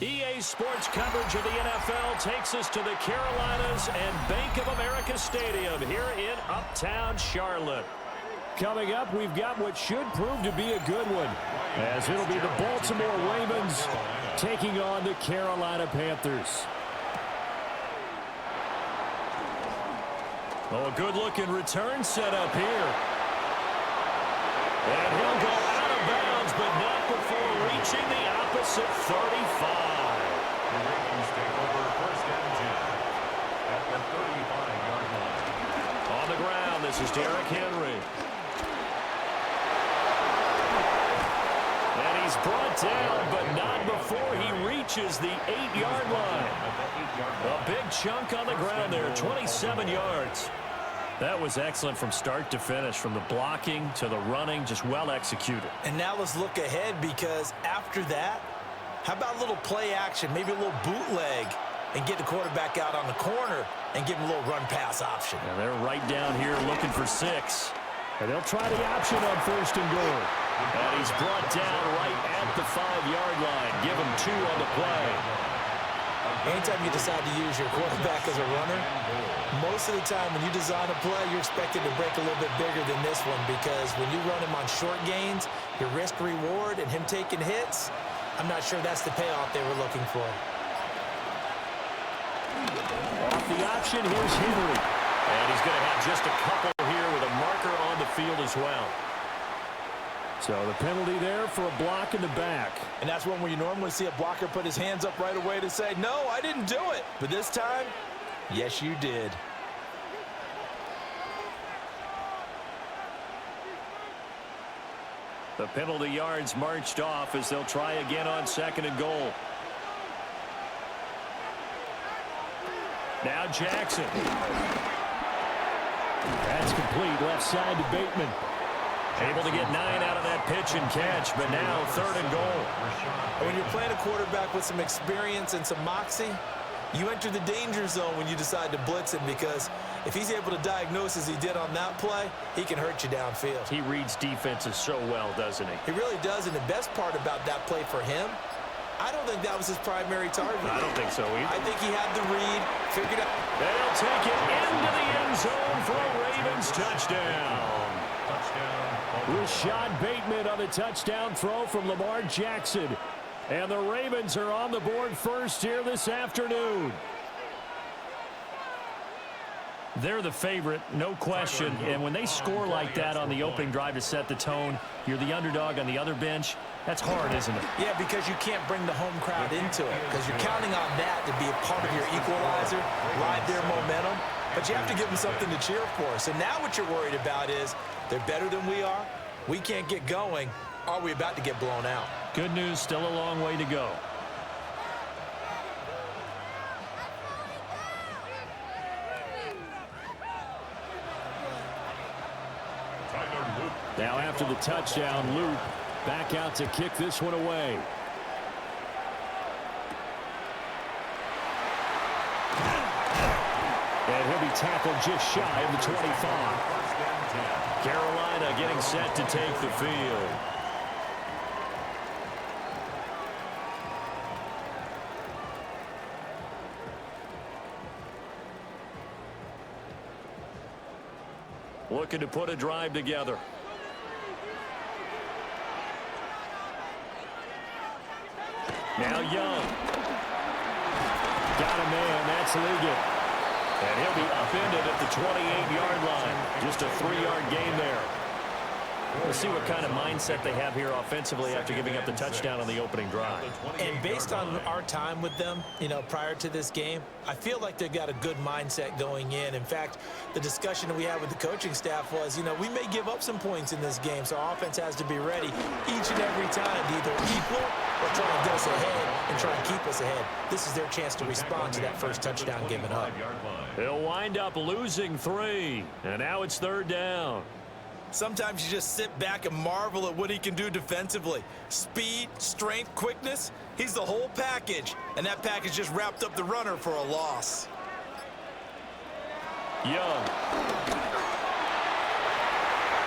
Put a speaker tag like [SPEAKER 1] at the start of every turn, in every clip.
[SPEAKER 1] EA Sports coverage of the NFL takes us to the Carolinas and Bank of America Stadium here in Uptown Charlotte. Coming up, we've got what should prove to be a good one, as it'll be the Baltimore Ravens taking on the Carolina Panthers. Oh, a good-looking return set up here. And he'll go out of bounds, but not before reaching the opposite 35.
[SPEAKER 2] The Ravens take over first and 10 at the 35-yard line.
[SPEAKER 1] On the ground, this is Derrick Henry. And he's brought down, but not before he reaches the 8-yard line. A big chunk on the ground there, 27 yards. That was excellent from start to finish, from the blocking to the running, just well executed.
[SPEAKER 3] And now let's look ahead, because after that, how about a little play action, maybe a little bootleg, and get the quarterback out on the corner and give him a little run-pass option.
[SPEAKER 1] And they're right down here looking for 6. And they'll try the option on first and goal. And he's brought down right at the 5-yard line. Give him 2 on the play.
[SPEAKER 3] Anytime you decide to use your quarterback as a runner, most of the time when you design a play, you're expected to break a little bit bigger than this one, because when you run him on short gains, your risk-reward and him taking hits, I'm not sure that's the payoff they were looking for.
[SPEAKER 1] Off the option, here's Henry. And he's going to have just a couple here with a marker on the field as well. So the penalty there for a block in the back.
[SPEAKER 3] And that's one where you normally see a blocker put his hands up right away to say, no, I didn't do it. But this time, yes, you did.
[SPEAKER 1] The penalty yards marched off as they'll try again on second and goal. Now Jackson. That's complete, left side to Bateman. Able to get 9 out of that pitch and catch, but now third and goal.
[SPEAKER 3] When you're playing a quarterback with some experience and some moxie, you enter the danger zone when you decide to blitz him, because if he's able to diagnose as he did on that play, he can hurt you downfield.
[SPEAKER 1] He reads defenses so well, doesn't he?
[SPEAKER 3] He really does, and the best part about that play for him, I don't think that was his primary target.
[SPEAKER 1] I don't think so either.
[SPEAKER 3] I think he had the read, figured out.
[SPEAKER 1] They'll take it into the end zone for a Ravens touchdown. Rashad Bateman on the touchdown throw from Lamar Jackson. And the Ravens are on the board first here this afternoon. They're the favorite, no question. And when they score like that on the opening drive to set the tone, you're the underdog on the other bench. That's hard, isn't it?
[SPEAKER 3] Yeah, because you can't bring the home crowd into it, because you're counting on that to be a part of your equalizer, ride their momentum. But you have to give them something to cheer for. So now what you're worried about is they're better than we are. We can't get going. Are we about to get blown out?
[SPEAKER 1] Good news, still a long way to go. Now after the touchdown, Luke back out to kick this one away. And he'll be tackled just shy of the 25. Carolina getting set to take the field. Looking to put a drive together. Now Young. Got a man, that's Liggett. And he'll be upended at the 28-yard line. Just a 3-yard gain there. We'll see what kind of mindset they have here offensively after giving up the touchdown on the opening drive.
[SPEAKER 3] And based on our time with them, prior to this game, I feel like they've got a good mindset going in. In fact, the discussion that we had with the coaching staff was, we may give up some points in this game, so our offense has to be ready each and every time to either equal or try and get us ahead and try and keep us ahead. This is their chance to respond to that first touchdown given up.
[SPEAKER 1] They'll wind up losing 3, and now it's third down.
[SPEAKER 3] Sometimes you just sit back and marvel at what he can do defensively. Speed, strength, quickness, he's the whole package. And that package just wrapped up the runner for a loss.
[SPEAKER 1] Young.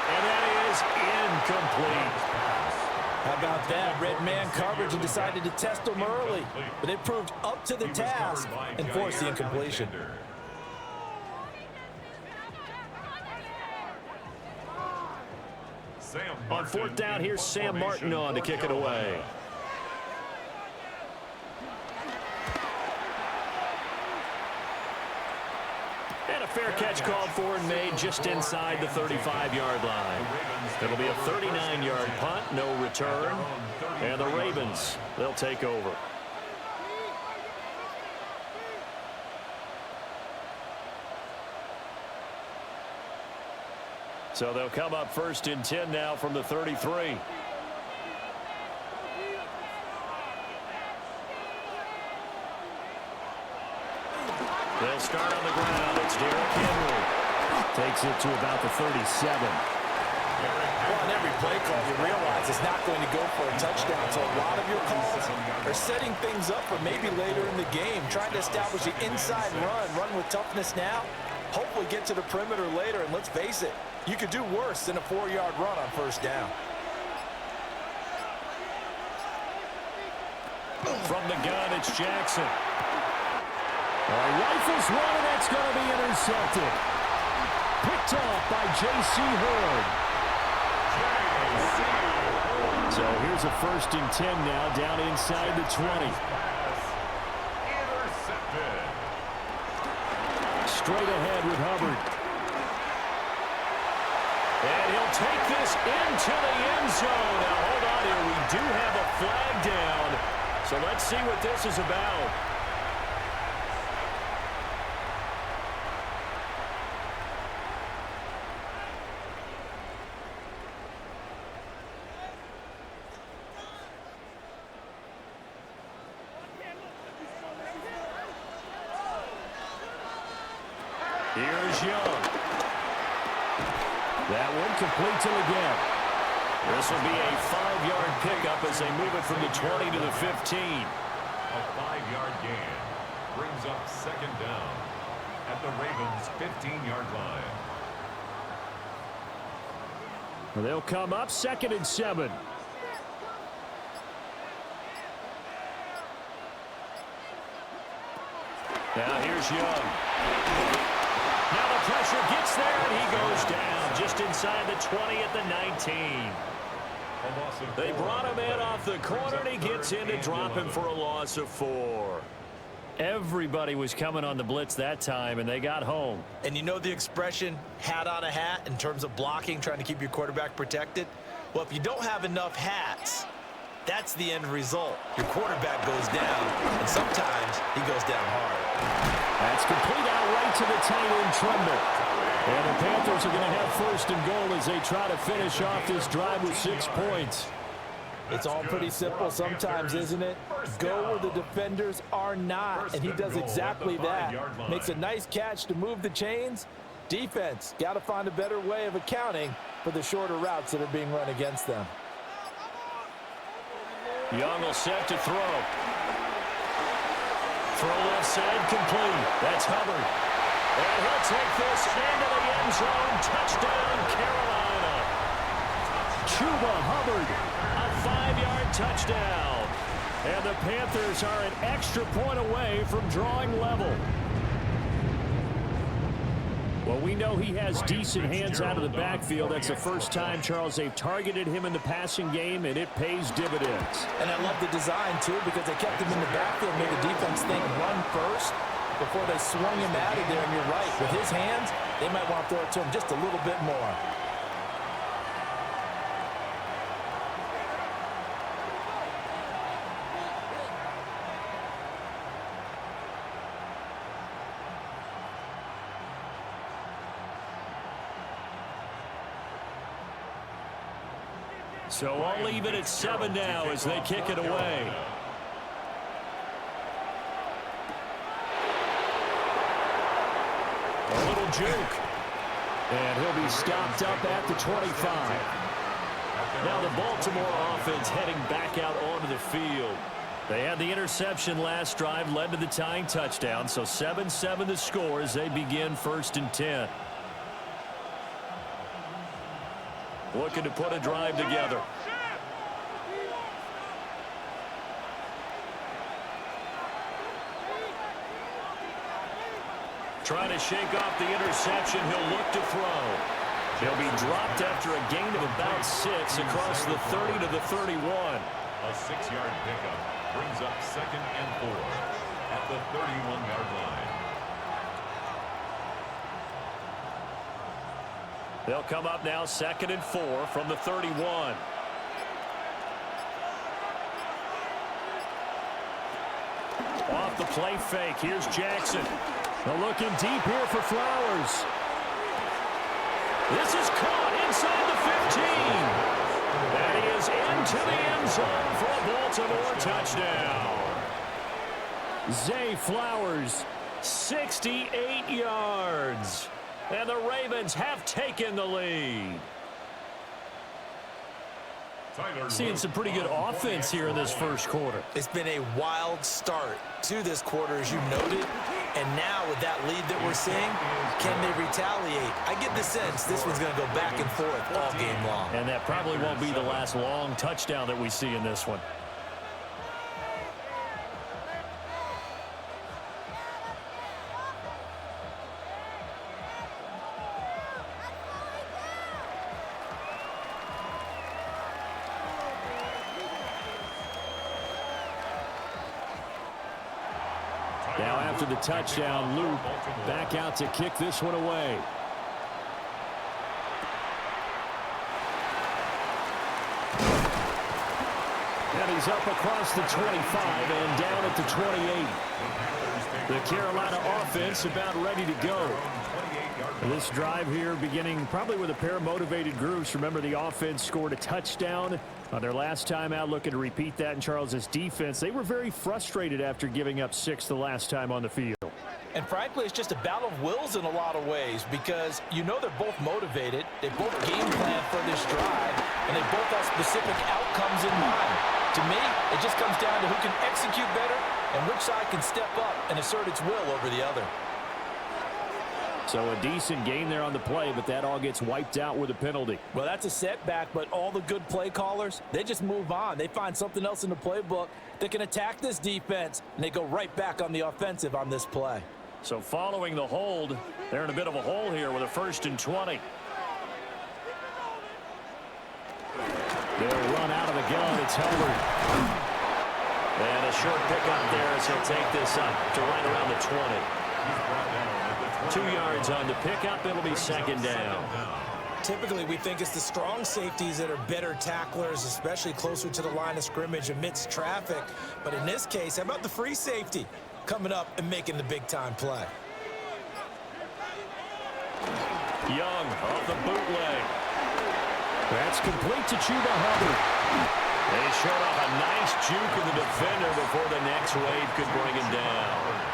[SPEAKER 1] And that is incomplete.
[SPEAKER 3] How about that? Red man coverage and decided to test them early. But it proved up to the task and forced the incompletion.
[SPEAKER 1] On fourth down, here's Sam Martin on to kick it away. And a fair catch called for and made just inside the 35-yard line. It'll be a 39-yard punt, no return. And the Ravens, they'll take over. So they'll come up first and 10 now from the 33. They'll start on the ground. It's Derrick Henry. Takes it to about the 37.
[SPEAKER 3] Well, on every play call, you realize it's not going to go for a touchdown. So a lot of your calls are setting things up for maybe later in the game, trying to establish the inside run with toughness now. Hopefully get to the perimeter later, and let's face it, you could do worse than a 4-yard run on first down.
[SPEAKER 1] From the gun, it's Jackson. Rifles one, and that's going to be intercepted. Picked off by J.C. Horn. So here's a first and 10 now, down inside the 20. Straight ahead with Hubbard. And he'll take this into the end zone. Now, hold on here. We do have a flag down. So let's see what this is about. Here's Young. That one complete to again. This will be a 5-yard pickup as they move it from the 20 to the 15.
[SPEAKER 2] A 5-yard gain brings up second down at the Ravens' 15-yard line.
[SPEAKER 1] They'll come up second and 7. Now here's Young. Now the pressure gets there, and he goes down just inside the 20 at the 19. They brought him in off the corner, and he gets in to drop him for a loss of 4. Everybody was coming on the blitz that time, and they got home.
[SPEAKER 3] And you know the expression, hat on a hat, in terms of blocking, trying to keep your quarterback protected? Well, if you don't have enough hats, that's the end result. Your quarterback goes down, and sometimes he goes down hard.
[SPEAKER 1] That's complete out right to the tight end, Tremble. And the Panthers are going to have first and goal as they try to finish off this drive with 6 points.
[SPEAKER 3] It's all pretty simple sometimes, isn't it? Go where the defenders are not, and he does exactly that. Makes a nice catch to move the chains. Defense, got to find a better way of accounting for the shorter routes that are being run against them.
[SPEAKER 1] Young will set to throw. Throw left side complete. That's Hubbard. And he'll take this into the end zone. Touchdown, Carolina. Chuba Hubbard, a 5-yard touchdown. And the Panthers are an extra point away from drawing level. Well, we know he has decent hands out of the backfield. That's the first time, Charles, they've targeted him in the passing game, and it pays dividends.
[SPEAKER 3] And I love the design, too, because they kept him in the backfield, made the defense think run first before they swung him out of there. And you're right, with his hands, they might want to throw it to him just a little bit more.
[SPEAKER 1] So I'll leave it at 7 now as they kick it away. A little juke. And he'll be stopped up at the 25. Now the Baltimore offense heading back out onto the field. They had the interception last drive, led to the tying touchdown. So 7-7 the score as they begin first and 10. Looking to put a drive together. Trying to shake off the interception. He'll look to throw. He'll be dropped after a gain of about 6 across the 30 to the 31.
[SPEAKER 2] A 6-yard pickup brings up 2nd and 4 at the 31-yard line.
[SPEAKER 1] They'll come up now 2nd and 4 from the 31. Off the play fake. Here's Jackson. They're looking deep here for Flowers. This is caught inside the 15. And he is into the end zone for a Baltimore touchdown. Zay Flowers, 68 yards. And the Ravens have taken the lead. Seeing some pretty good offense here in this first quarter.
[SPEAKER 3] It's been a wild start to this quarter, as you noted. And now with that lead that we're seeing, can they retaliate? I get the sense this one's going to go back and forth all game long.
[SPEAKER 1] And that probably won't be the last long touchdown that we see in this one. Now after the touchdown, Luke back out to kick this one away. And he's up across the 25 and down at the 28. The Carolina offense about ready to go. This drive here beginning probably with a pair of motivated groups. Remember, the offense scored a touchdown on their last time out, looking to repeat that in Charles's defense. They were very frustrated after giving up 6 the last time on the field.
[SPEAKER 3] And frankly, it's just a battle of wills in a lot of ways, because you know they're both motivated. They both game plan for this drive, and they both have specific outcomes in mind. To me, it just comes down to who can execute better and which side can step up and assert its will over the other.
[SPEAKER 1] So a decent game there on the play, but that all gets wiped out with a penalty.
[SPEAKER 3] Well, that's a setback, but all the good play callers, they just move on. They find something else in the playbook that can attack this defense, and they go right back on the offensive on this play.
[SPEAKER 1] So following the hold, they're in a bit of a hole here with a 1st and 20. They'll run out of the gun. It's Hubbard. And a short pickup there as he'll take this up to right around the 20. 2 yards on the pickup. It'll be 2nd down.
[SPEAKER 3] Typically, we think it's the strong safeties that are better tacklers, especially closer to the line of scrimmage amidst traffic. But in this case, how about the free safety coming up and making the big-time play?
[SPEAKER 1] Young off the bootleg. That's complete to Chuba Hubbard. They showed off a nice juke in the defender before the next wave could bring him down.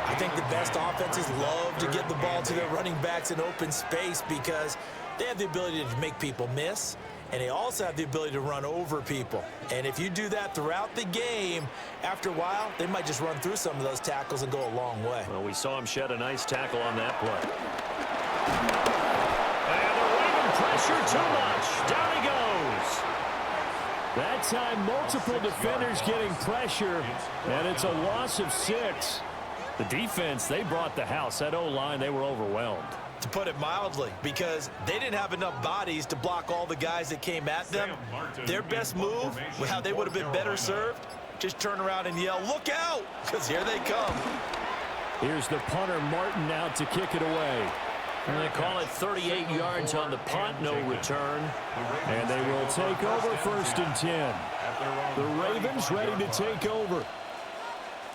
[SPEAKER 3] I think the best offenses love to get the ball to their running backs in open space because they have the ability to make people miss, and they also have the ability to run over people. And if you do that throughout the game, after a while, they might just run through some of those tackles and go a long way.
[SPEAKER 1] Well, we saw him shed a nice tackle on that play. And they're waving pressure too much. Down he goes. That time, multiple defenders getting pressure, and it's a loss of 6. The defense, they brought the house. That O-line, they were overwhelmed.
[SPEAKER 3] To put it mildly, because they didn't have enough bodies to block all the guys that came at them. Their best move, how they would have been better served, just turn around and yell, "Look out!" because here they come.
[SPEAKER 1] Here's the punter, Martin, out to kick it away. And they call it 38 yards on the punt, no return. And they will take over 1st and 10. The Ravens ready to take over.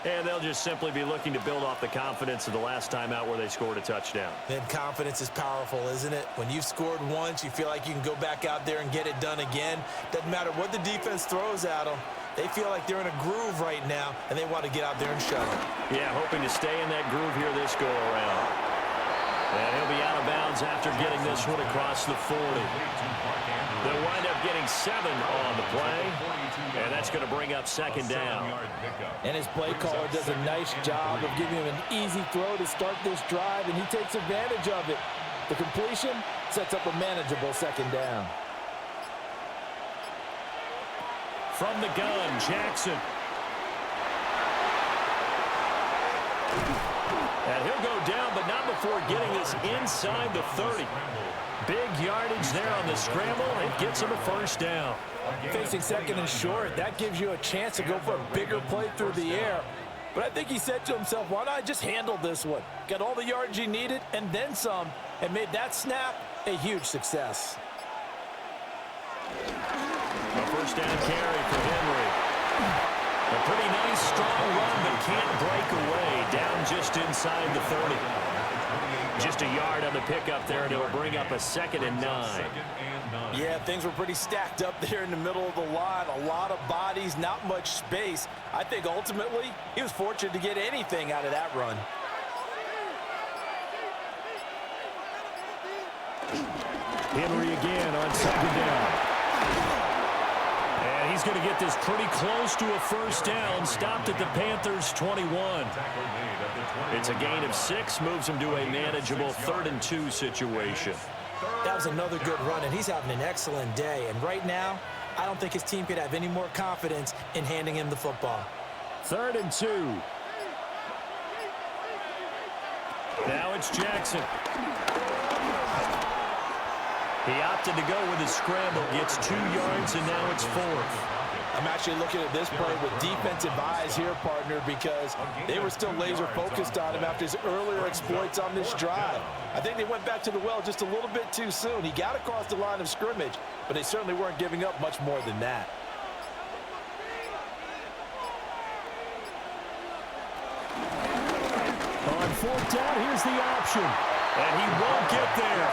[SPEAKER 1] And they'll just simply be looking to build off the confidence of the last time out where they scored a touchdown.
[SPEAKER 3] Then confidence is powerful, isn't it? When you've scored once, you feel like you can go back out there and get it done again. Doesn't matter what the defense throws at them. They feel like they're in a groove right now, and they want to get out there and show it.
[SPEAKER 1] Yeah, hoping to stay in that groove here this go-around. And he'll be out of bounds after getting this one across the 40. They'll wind up getting 7 on the play, and that's going to bring up 2nd down.
[SPEAKER 3] And his play caller does a nice job of giving him an easy throw to start this drive, and he takes advantage of it. The completion sets up a manageable 2nd down.
[SPEAKER 1] From the gun, Jackson. And he'll go down, but not before getting this inside the 30. Big yardage there on the scramble. It gets him a first down.
[SPEAKER 3] Facing second and short, that gives you a chance to go for a bigger play through the air. But I think he said to himself, why not just handle this one? Got all the yardage he needed and then some, and made that snap a huge success.
[SPEAKER 1] A first down carry for Henry. A pretty nice, strong run, but can't break away. Down just inside the 30. Just a yard on the pickup there, and it'll bring up a 2nd and 9.
[SPEAKER 3] Yeah, things were pretty stacked up there in the middle of the line. A lot of bodies, not much space. I think ultimately he was fortunate to get anything out of that run.
[SPEAKER 1] Henry again on 2nd down. And he's going to get this pretty close to a first down. Stopped at the Panthers' 21. It's a gain of 6, moves him to a manageable 3rd and 2 situation.
[SPEAKER 3] That was another good run, and he's having an excellent day. And right now, I don't think his team could have any more confidence in handing him the football.
[SPEAKER 1] 3rd and 2. Now it's Jackson. He opted to go with his scramble, gets 2 yards, and now it's 4th.
[SPEAKER 3] I'm actually looking at this play with defensive eyes here, partner, because they were still laser focused on him after his earlier exploits on this drive. I think they went back to the well just a little bit too soon. He got across the line of scrimmage, but they certainly weren't giving up much more than that.
[SPEAKER 1] On 4th down, here's the option. And he won't get there.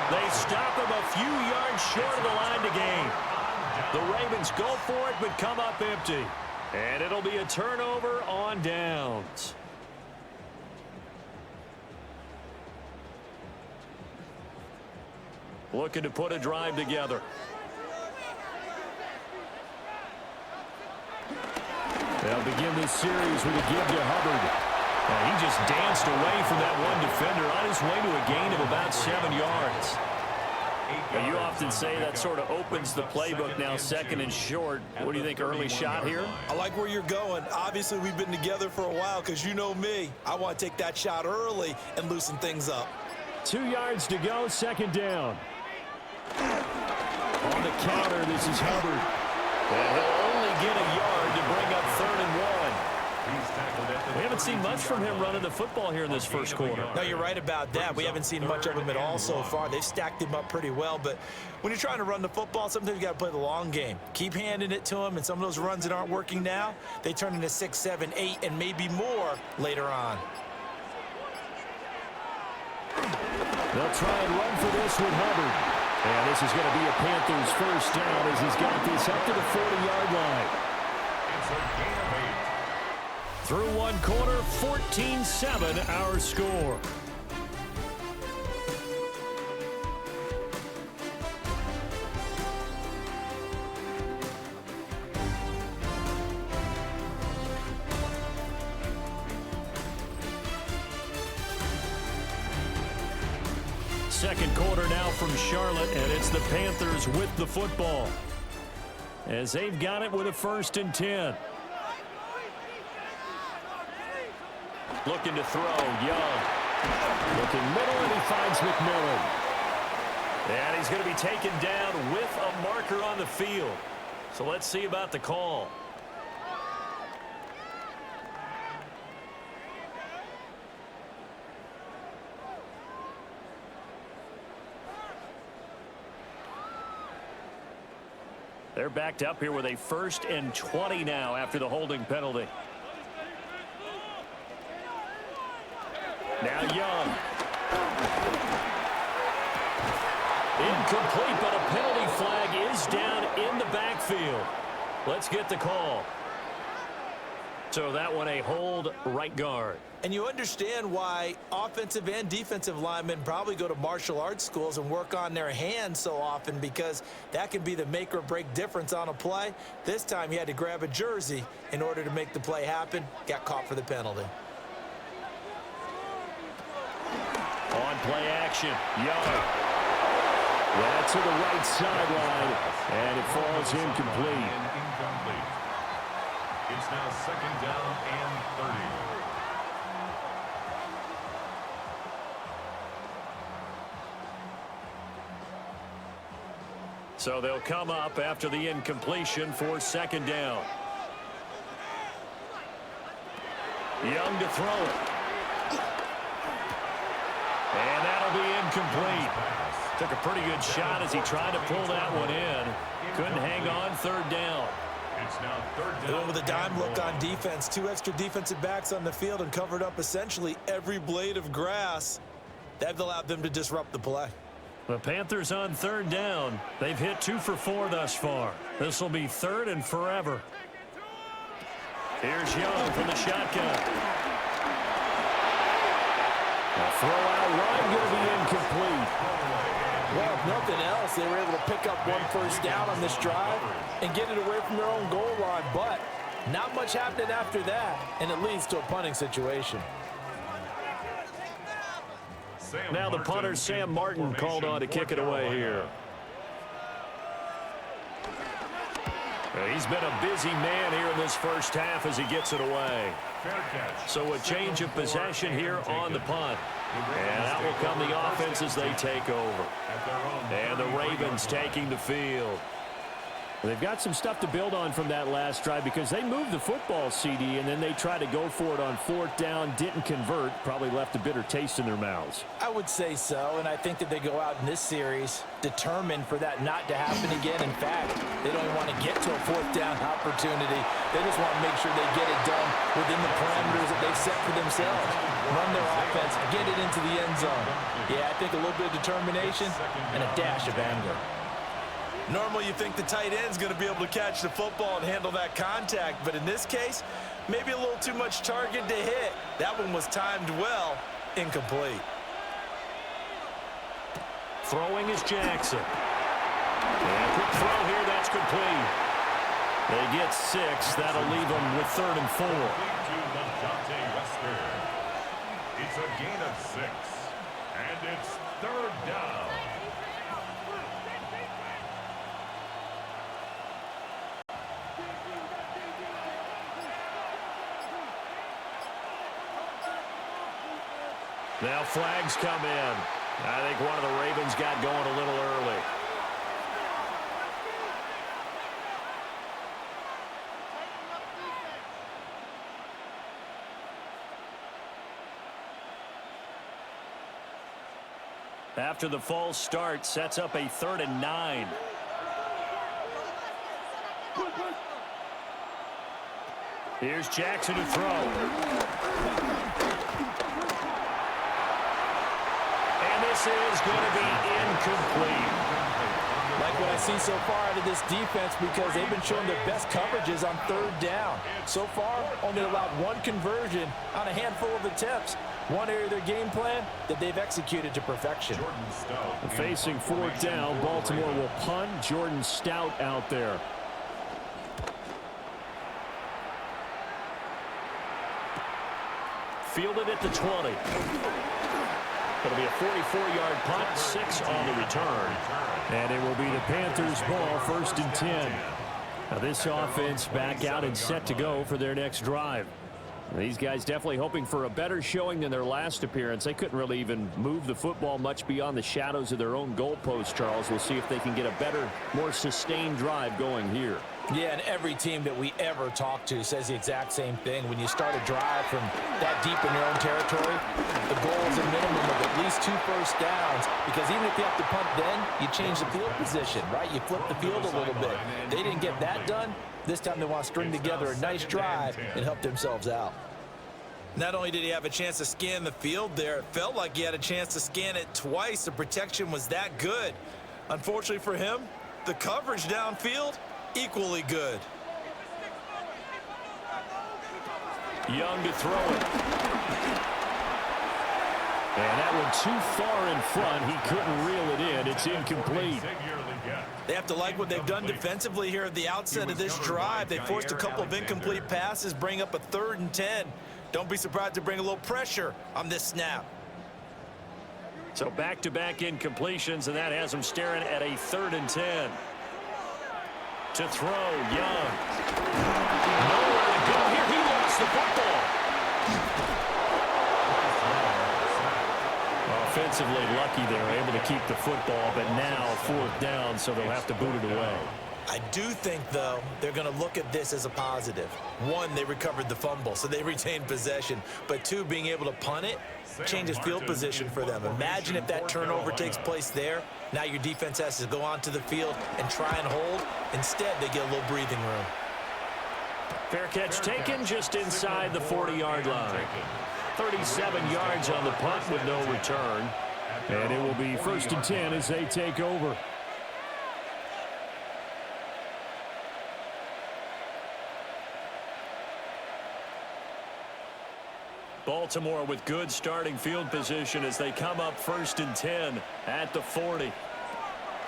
[SPEAKER 1] They stop him a few yards short of the line to gain. The Ravens go for it, but come up empty. And it'll be a turnover on downs. Looking to put a drive together. They'll begin this series with a give to Hubbard. He just danced away from that one defender on his way to a gain of about 7 yards. Now, you often say that sort of opens the playbook now, 2nd and short. What do you think, early shot here?
[SPEAKER 3] I like where you're going. Obviously, we've been together for a while because you know me. I want to take that shot early and loosen things up.
[SPEAKER 1] 2 yards to go, 2nd down. On the counter, this is Hubbard. And he'll only get a yard to bring up 3rd and 1. We haven't seen much from him running the football here in this first quarter.
[SPEAKER 3] No, you're right about that. We haven't seen much of him at all so far. They've stacked him up pretty well, but when you're trying to run the football, sometimes you got to play the long game. Keep handing it to him, and some of those runs that aren't working now, they turn into 6, 7, 8, and maybe more later on.
[SPEAKER 1] They'll try and run for this with Hubbard. And this is going to be a Panthers first down as he's got this up to the 40-yard line.
[SPEAKER 2] It's a gain of 8.
[SPEAKER 1] Through one quarter, 14-7 our score. Second quarter now from Charlotte, and it's the Panthers with the football as they've got it with a 1st and 10. Looking to throw, Young. Looking middle, and he finds McMillan. And he's going to be taken down with a marker on the field. So let's see about the call. They're backed up here with a 1st and 20 now after the holding penalty. Now Young. Incomplete, but a penalty flag is down in the backfield. Let's get the call. So that one a hold right guard.
[SPEAKER 3] And you understand why offensive and defensive linemen probably go to martial arts schools and work on their hands so often, because that can be the make or break difference on a play. This time he had to grab a jersey in order to make the play happen. Got caught for the penalty.
[SPEAKER 1] On play action, Young. That's to the right sideline, and it falls incomplete.
[SPEAKER 2] It's now 2nd down and 30.
[SPEAKER 1] So they'll come up after the incompletion for second down. Young to throw it. And that'll be incomplete. Took a pretty good shot as he tried to pull that one in. Couldn't hang on third down.
[SPEAKER 2] It's now third
[SPEAKER 3] They
[SPEAKER 2] down.
[SPEAKER 3] went with a dime look on defense. 2 extra defensive backs on the field and covered up essentially every blade of grass. That allowed them to disrupt the play.
[SPEAKER 1] The Panthers on third down. They've hit 2 for 4 thus far. This will be third and forever. Here's Young from the shotgun. A throw out wide, going to be incomplete.
[SPEAKER 3] Well, if nothing else, they were able to pick up 1 first down on this drive and get it away from their own goal line. But not much happened after that, and it leads to a punting situation.
[SPEAKER 1] Now the punter, Sam Martin, called on to kick it away here. He's been a busy man here in this first half as he gets it away. So a change of possession here on the punt. And that will come the offense as they take over. And the Ravens taking the field. They've got some stuff to build on from that last drive because they moved the football, CD, and then they tried to go for it on 4th down, didn't convert, probably left a bitter taste in their mouths.
[SPEAKER 3] I would say so, and I think that they go out in this series determined for that not to happen again. In fact, they don't even want to get to a 4th down opportunity. They just want to make sure they get it done within the parameters that they've set for themselves. Run their offense, get it into the end zone. Yeah, I think a little bit of determination and a dash of anger. Normally you think the tight end's going to be able to catch the football and handle that contact, but in this case, maybe a little too much target to hit. That one was timed well, incomplete.
[SPEAKER 1] Throwing is Jackson. And quick throw here, that's complete. They get 6. That'll leave them with 3rd and 4.
[SPEAKER 2] It's a gain of 6, and it's 3rd down.
[SPEAKER 1] Now flags come in. I think one of the Ravens got going a little early. After the false start, sets up a 3rd and 9. Here's Jackson to throw. This is going to be incomplete.
[SPEAKER 3] Like what I see so far out of this defense because they've been showing their best coverages on 3rd down. So far, only allowed 1 conversion on a handful of attempts. One area of their game plan that they've executed to perfection.
[SPEAKER 1] Facing 4th down, Baltimore will punt. Jordan Stout out there. Fielded at the 20. It'll be a 44-yard punt, 6 on the return. And it will be the Panthers' ball, 1st and 10. Now this offense back out and set to go for their next drive. These guys definitely hoping for a better showing than their last appearance. They couldn't really even move the football much beyond the shadows of their own goalpost, Charles. We'll see if they can get a better, more sustained drive going here.
[SPEAKER 3] Yeah, and every team that we ever talk to says the exact same thing. When you start a drive from that deep in your own territory, the goal is a minimum of at least 2 first downs, because even if you have to punt then, you change the field position, right? You flip the field a little bit. They didn't get that done. This time they want to string together a nice drive and help themselves out. Not only did he have a chance to scan the field there, it felt like he had a chance to scan it twice. The protection was that good. Unfortunately for him, the coverage downfield, equally good.
[SPEAKER 1] Young to throw it. And that one too far in front. He couldn't reel it in. It's incomplete.
[SPEAKER 3] They have to like what they've done defensively here at the outset of this drive. They forced a couple of incomplete passes, bring up a 3rd and 10. Don't be surprised to bring a little pressure on this snap.
[SPEAKER 1] So back-to-back incompletions, and that has them staring at a 3rd and 10. To throw, Young. Nowhere to go here. He lost the football. Offensively lucky they were able to keep the football, but now 4th down, so they'll have to boot it away.
[SPEAKER 3] I do think, though, they're going to look at this as a positive. 1, they recovered the fumble, so they retained possession. But 2, being able to punt it changes field position for them. Imagine if that turnover takes place there. Now your defense has to go onto the field and try and hold. Instead, they get a little breathing room.
[SPEAKER 1] Fair catch taken just inside the 40-yard line. 37 yards on the punt with no return. And it will be 1st and 10 as they take over. Baltimore with good starting field position as they come up 1st and 10 at the 40.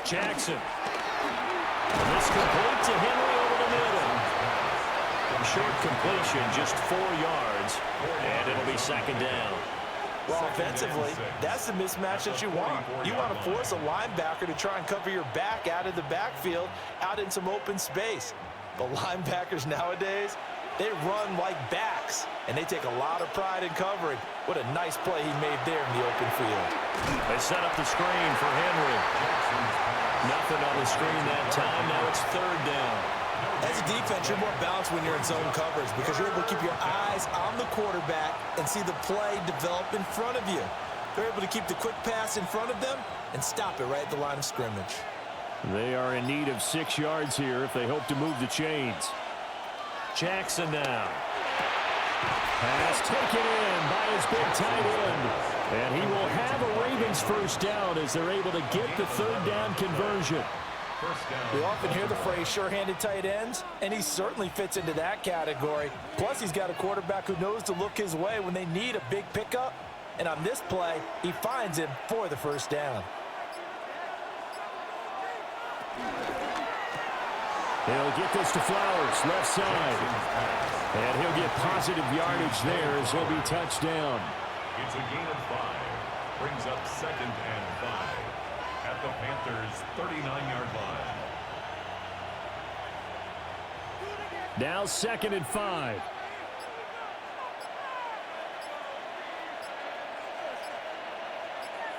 [SPEAKER 1] Jackson. This complete to Henry over the middle. Short completion, just 4 yards, and it'll be 2nd down.
[SPEAKER 3] Well, offensively, that's the mismatch that you want. You want to force a linebacker to try and cover your back out of the backfield, out in some open space. The linebackers nowadays, they run like backs, and they take a lot of pride in covering. What a nice play he made there in the open field.
[SPEAKER 1] They set up the screen for Henry. Nothing on the screen that time. Now it's 3rd down.
[SPEAKER 3] As a defense, you're more balanced when you're in zone coverage because you're able to keep your eyes on the quarterback and see the play develop in front of you. They're able to keep the quick pass in front of them and stop it right at the line of scrimmage.
[SPEAKER 1] They are in need of 6 yards here if they hope to move the chains. Jackson now. Pass taken in by his big tight end. And he will have a Ravens 1st down as they're able to get the 3rd down conversion.
[SPEAKER 3] We often hear the phrase sure-handed tight ends, and he certainly fits into that category. Plus, he's got a quarterback who knows to look his way when they need a big pickup. And on this play, he finds him for the 1st down.
[SPEAKER 1] He'll get this to Flowers, left side. And he'll get positive yardage there as he'll be touchdown.
[SPEAKER 2] It's a gain of 5. Brings up 2nd and 5. At the Panthers' 39-yard line.
[SPEAKER 1] Now 2nd and 5.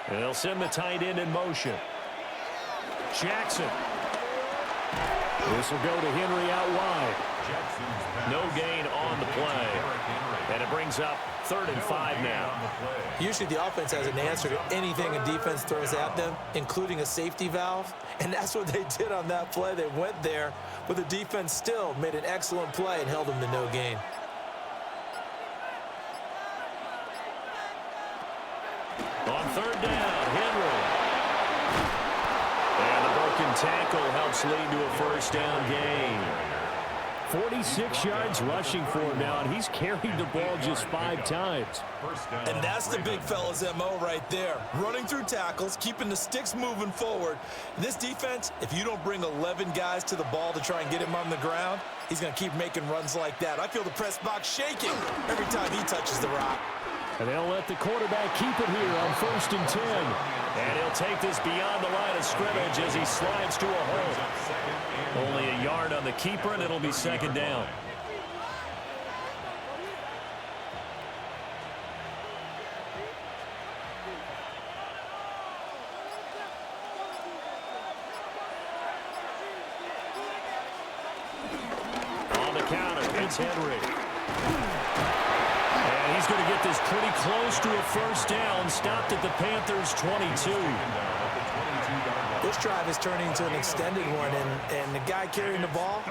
[SPEAKER 1] They'll send the tight end in motion. Jackson. This will go to Henry out wide. No gain on the play. And it brings up 3rd and 5 now.
[SPEAKER 3] Usually the offense has an answer to anything a defense throws at them, including a safety valve. And that's what they did on that play. They went there, but the defense still made an excellent play and held them to no gain.
[SPEAKER 1] On 3rd down, Henry. And the broken tackle helps lead to a 1st down gain. 46 yards rushing for him now, and he's carried the ball just 5 times.
[SPEAKER 3] And that's the big fella's MO right there. Running through tackles, keeping the sticks moving forward. This defense, if you don't bring 11 guys to the ball to try and get him on the ground, he's going to keep making runs like that. I feel the press box shaking every time he touches the rock.
[SPEAKER 1] And they'll let the quarterback keep it here on 1st and 10. And he'll take this beyond the line of scrimmage as he slides to a hole. Only a yard on the keeper, and it'll be 2nd down. On the counter, it's Henry. And he's going to get this pretty close to a 1st down, stopped at the Panthers' 22.
[SPEAKER 3] This drive is turning into an extended one, and the guy carrying the ball,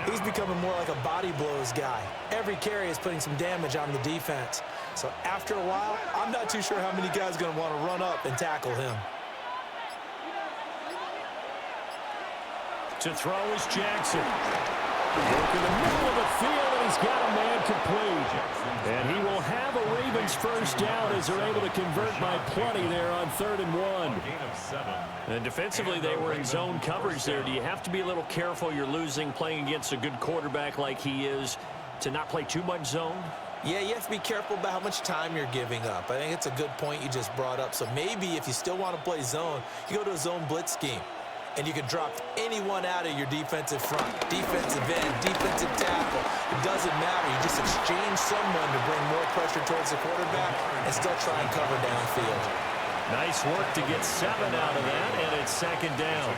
[SPEAKER 3] he's becoming more like a body blows guy. Every carry is putting some damage on the defense. So after a while, I'm not too sure how many guys are going to want to run up and tackle him.
[SPEAKER 1] To throw is Jackson. Work in the middle of the field, and he's got a man complete. And he will have a Ravens 1st down as they're able to convert by plenty there on 3rd and 1. And defensively, they were in zone coverage there. Do you have to be a little careful? You're losing playing against a good quarterback like he is to not play too much zone?
[SPEAKER 3] Yeah, you have to be careful about how much time you're giving up. I think it's a good point you just brought up. So maybe if you still want to play zone, you go to a zone blitz scheme. And you can drop anyone out of your defensive front, defensive end, defensive tackle. It doesn't matter. You just exchange someone to bring more pressure towards the quarterback and still try and cover downfield.
[SPEAKER 1] Nice work to get 7 out of that, and it's second down.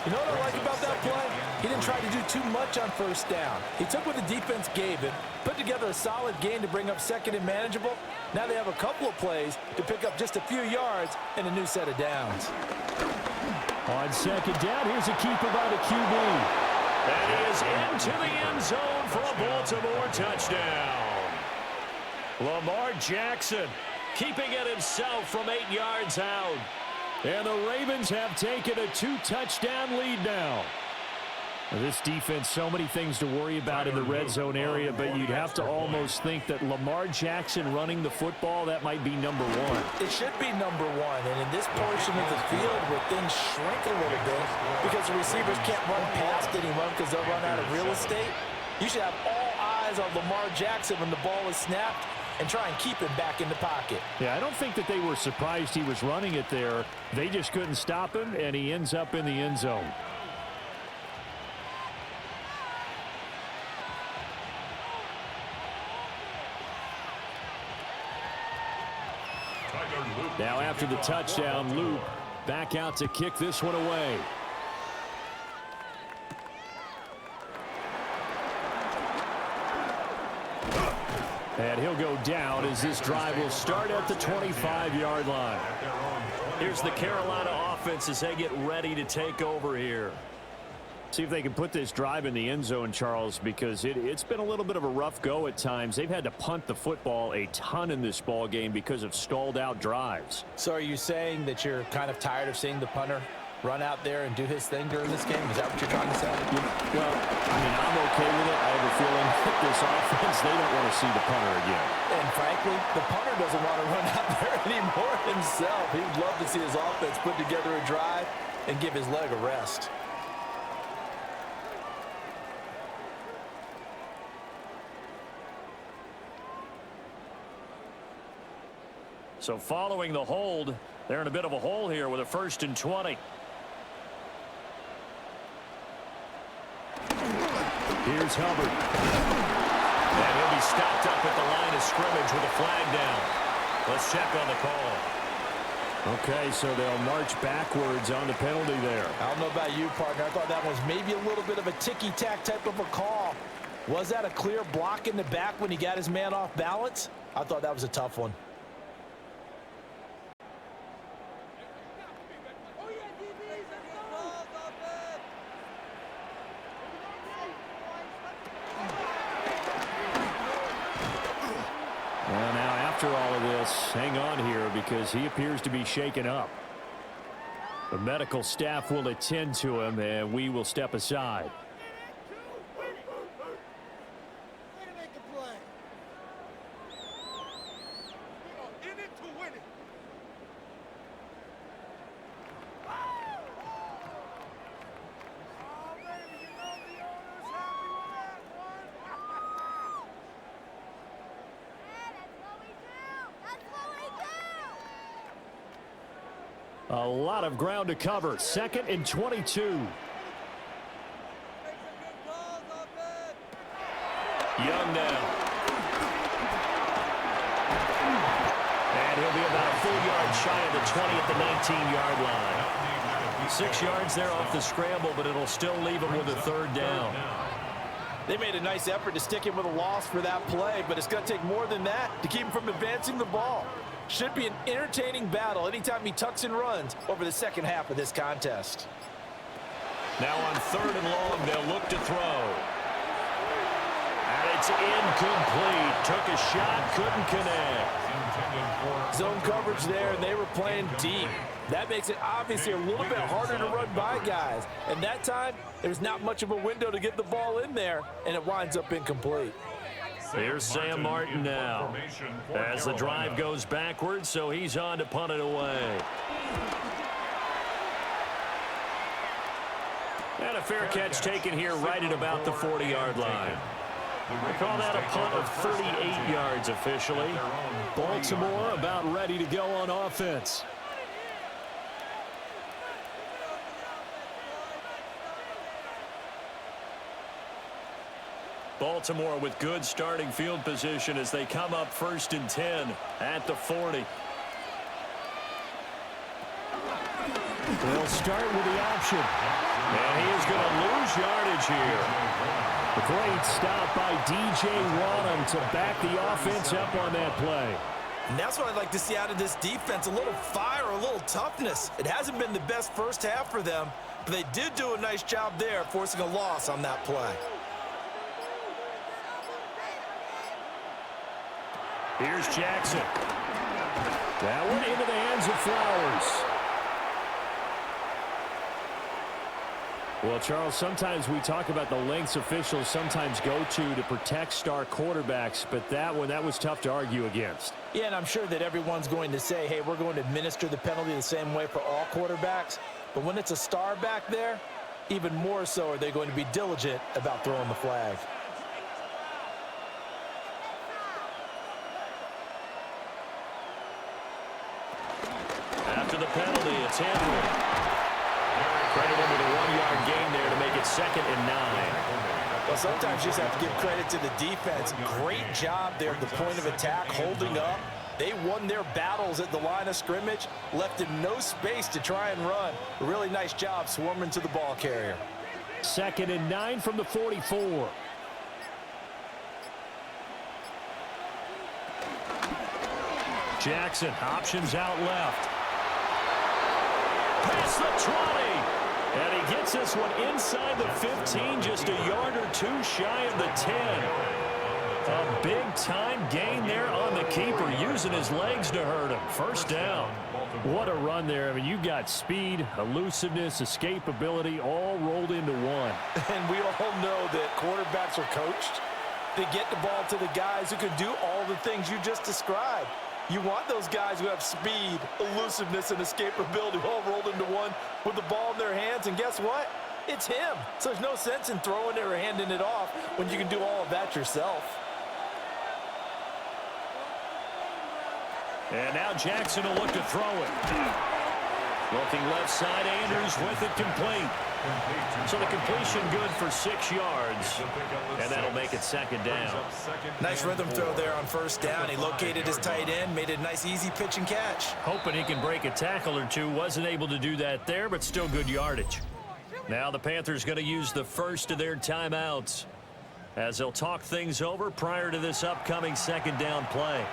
[SPEAKER 3] You know what I like about that play? He didn't try to do too much on first down. He took what the defense gave him, put together a solid gain to bring up second and manageable. Now they have a couple of plays to pick up just a few yards and a new set of downs.
[SPEAKER 1] On second down, here's a keeper by the QB. And he is into the end zone for a Baltimore touchdown. Lamar Jackson keeping it himself from 8 yards out. And the Ravens have taken a 2-touchdown lead now. This defense, so many things to worry about in the red zone area, but you'd have to almost think that Lamar Jackson running the football, that might be number one.
[SPEAKER 3] It should be number one, and in this portion of the field where things shrink a little bit because the receivers can't run past anyone because they'll run out of real estate, you should have all eyes on Lamar Jackson when the ball is snapped and try and keep him back in the pocket.
[SPEAKER 1] Yeah, I don't think that they were surprised he was running it there. They just couldn't stop him, and he ends up in the end zone. Now after the touchdown, Luke back out to kick this one away. And he'll go down as this drive will start at the 25-yard line. Here's the Carolina offense as they get ready to take over here. See if they can put this drive in the end zone, Charles, because it's been a little bit of a rough go at times. They've had to punt the football a ton in this ball game because of stalled-out drives.
[SPEAKER 3] So are you saying that you're kind of tired of seeing the punter run out there and do his thing during this game? Is that what you're trying to say?
[SPEAKER 1] Well, I mean, I'm okay with it. I have a feeling that this offense, they don't want to see the punter again.
[SPEAKER 3] And frankly, the punter doesn't want to run out there anymore himself. He'd love to see his offense put together a drive and give his leg a rest.
[SPEAKER 1] So following the hold, they're in a bit of a hole here with a 1st and 20. Here's Hubbard. And he'll be stopped up at the line of scrimmage with a flag down. Let's check on the call. Okay, so they'll march backwards on the penalty there.
[SPEAKER 3] I don't know about you, partner. I thought that was maybe a little bit of a ticky-tack type of a call. Was that a clear block in the back when he got his man off balance? I thought that was a tough one.
[SPEAKER 1] Well, now after all of this, hang on here because he appears to be shaken up. The medical staff will attend to him, and we will step aside. A lot of ground to cover. 2nd and 22. Young now. And he'll be about a full yard shy of the 20 at the 19-yard line. 6 yards there off the scramble, but it'll still leave him with a 3rd down.
[SPEAKER 3] They made a nice effort to stick him with a loss for that play, but it's going to take more than that to keep him from advancing the ball. Should be an entertaining battle anytime he tucks and runs over the second half of this contest.
[SPEAKER 1] Now on 3rd and long, they'll look to throw. And it's incomplete. Took a shot, couldn't connect.
[SPEAKER 3] Zone coverage there, and they were playing deep. That makes it obviously a little bit harder to run by guys. And that time, there's not much of a window to get the ball in there, and it winds up incomplete.
[SPEAKER 1] Here's Sam Martin now as the drive goes backwards, so he's on to punt it away. And a fair catch taken here right at about the 40-yard line. We call that a punt of 38 yards officially. Baltimore about ready to go on offense. Baltimore with good starting field position as they come up 1st and 10 at the 40. They'll start with the option. And he is going to lose yardage here. A great stop by D.J. Wadham to back the offense up on that play.
[SPEAKER 3] And that's what I'd like to see out of this defense, a little fire, a little toughness. It hasn't been the best first half for them, but they did do a nice job there, forcing a loss on that play.
[SPEAKER 1] Here's Jackson. That one into the hands of Flowers. Well, Charles, sometimes we talk about the lengths officials sometimes go to protect star quarterbacks, but that one, that was tough to argue against.
[SPEAKER 3] Yeah, and I'm sure that everyone's going to say, hey, we're going to administer the penalty the same way for all quarterbacks. But when it's a star back there, even more so are they going to be diligent about throwing the flag.
[SPEAKER 1] After the penalty, it's Henry. Credited with a 1-yard gain there to make it 2nd and 9.
[SPEAKER 3] Well, sometimes you just have to give credit to the defense. Great job there at the point of attack, holding up. They won their battles at the line of scrimmage, left him no space to try and run. A really nice job swarming to the ball carrier.
[SPEAKER 1] 2nd and 9 from the 44. Jackson, options out left. Past the 20. And he gets this one inside the 15, just a yard or two shy of the 10. A big-time gain there on the keeper, using his legs to hurt him. First down. What a run there. I mean, you've got speed, elusiveness, escapability, all rolled into one.
[SPEAKER 3] And we all know that quarterbacks are coached. They get the ball to the guys who can do all the things you just described. You want those guys who have speed, elusiveness, and escapability all rolled into one with the ball in their hands. And guess what? It's him. So there's no sense in throwing it or handing it off when you can do all of that yourself.
[SPEAKER 1] And now Jackson will look to throw it. Looking left side, Andrews with it complete. So the completion good for 6 yards. And that'll make it 2nd down.
[SPEAKER 3] Nice rhythm throw there on first down. He located his tight end, made a nice easy pitch and catch.
[SPEAKER 1] Hoping he can break a tackle or two. Wasn't able to do that there, but still good yardage. Now the Panthers going to use the first of their timeouts as they'll talk things over prior to this upcoming 2nd down play.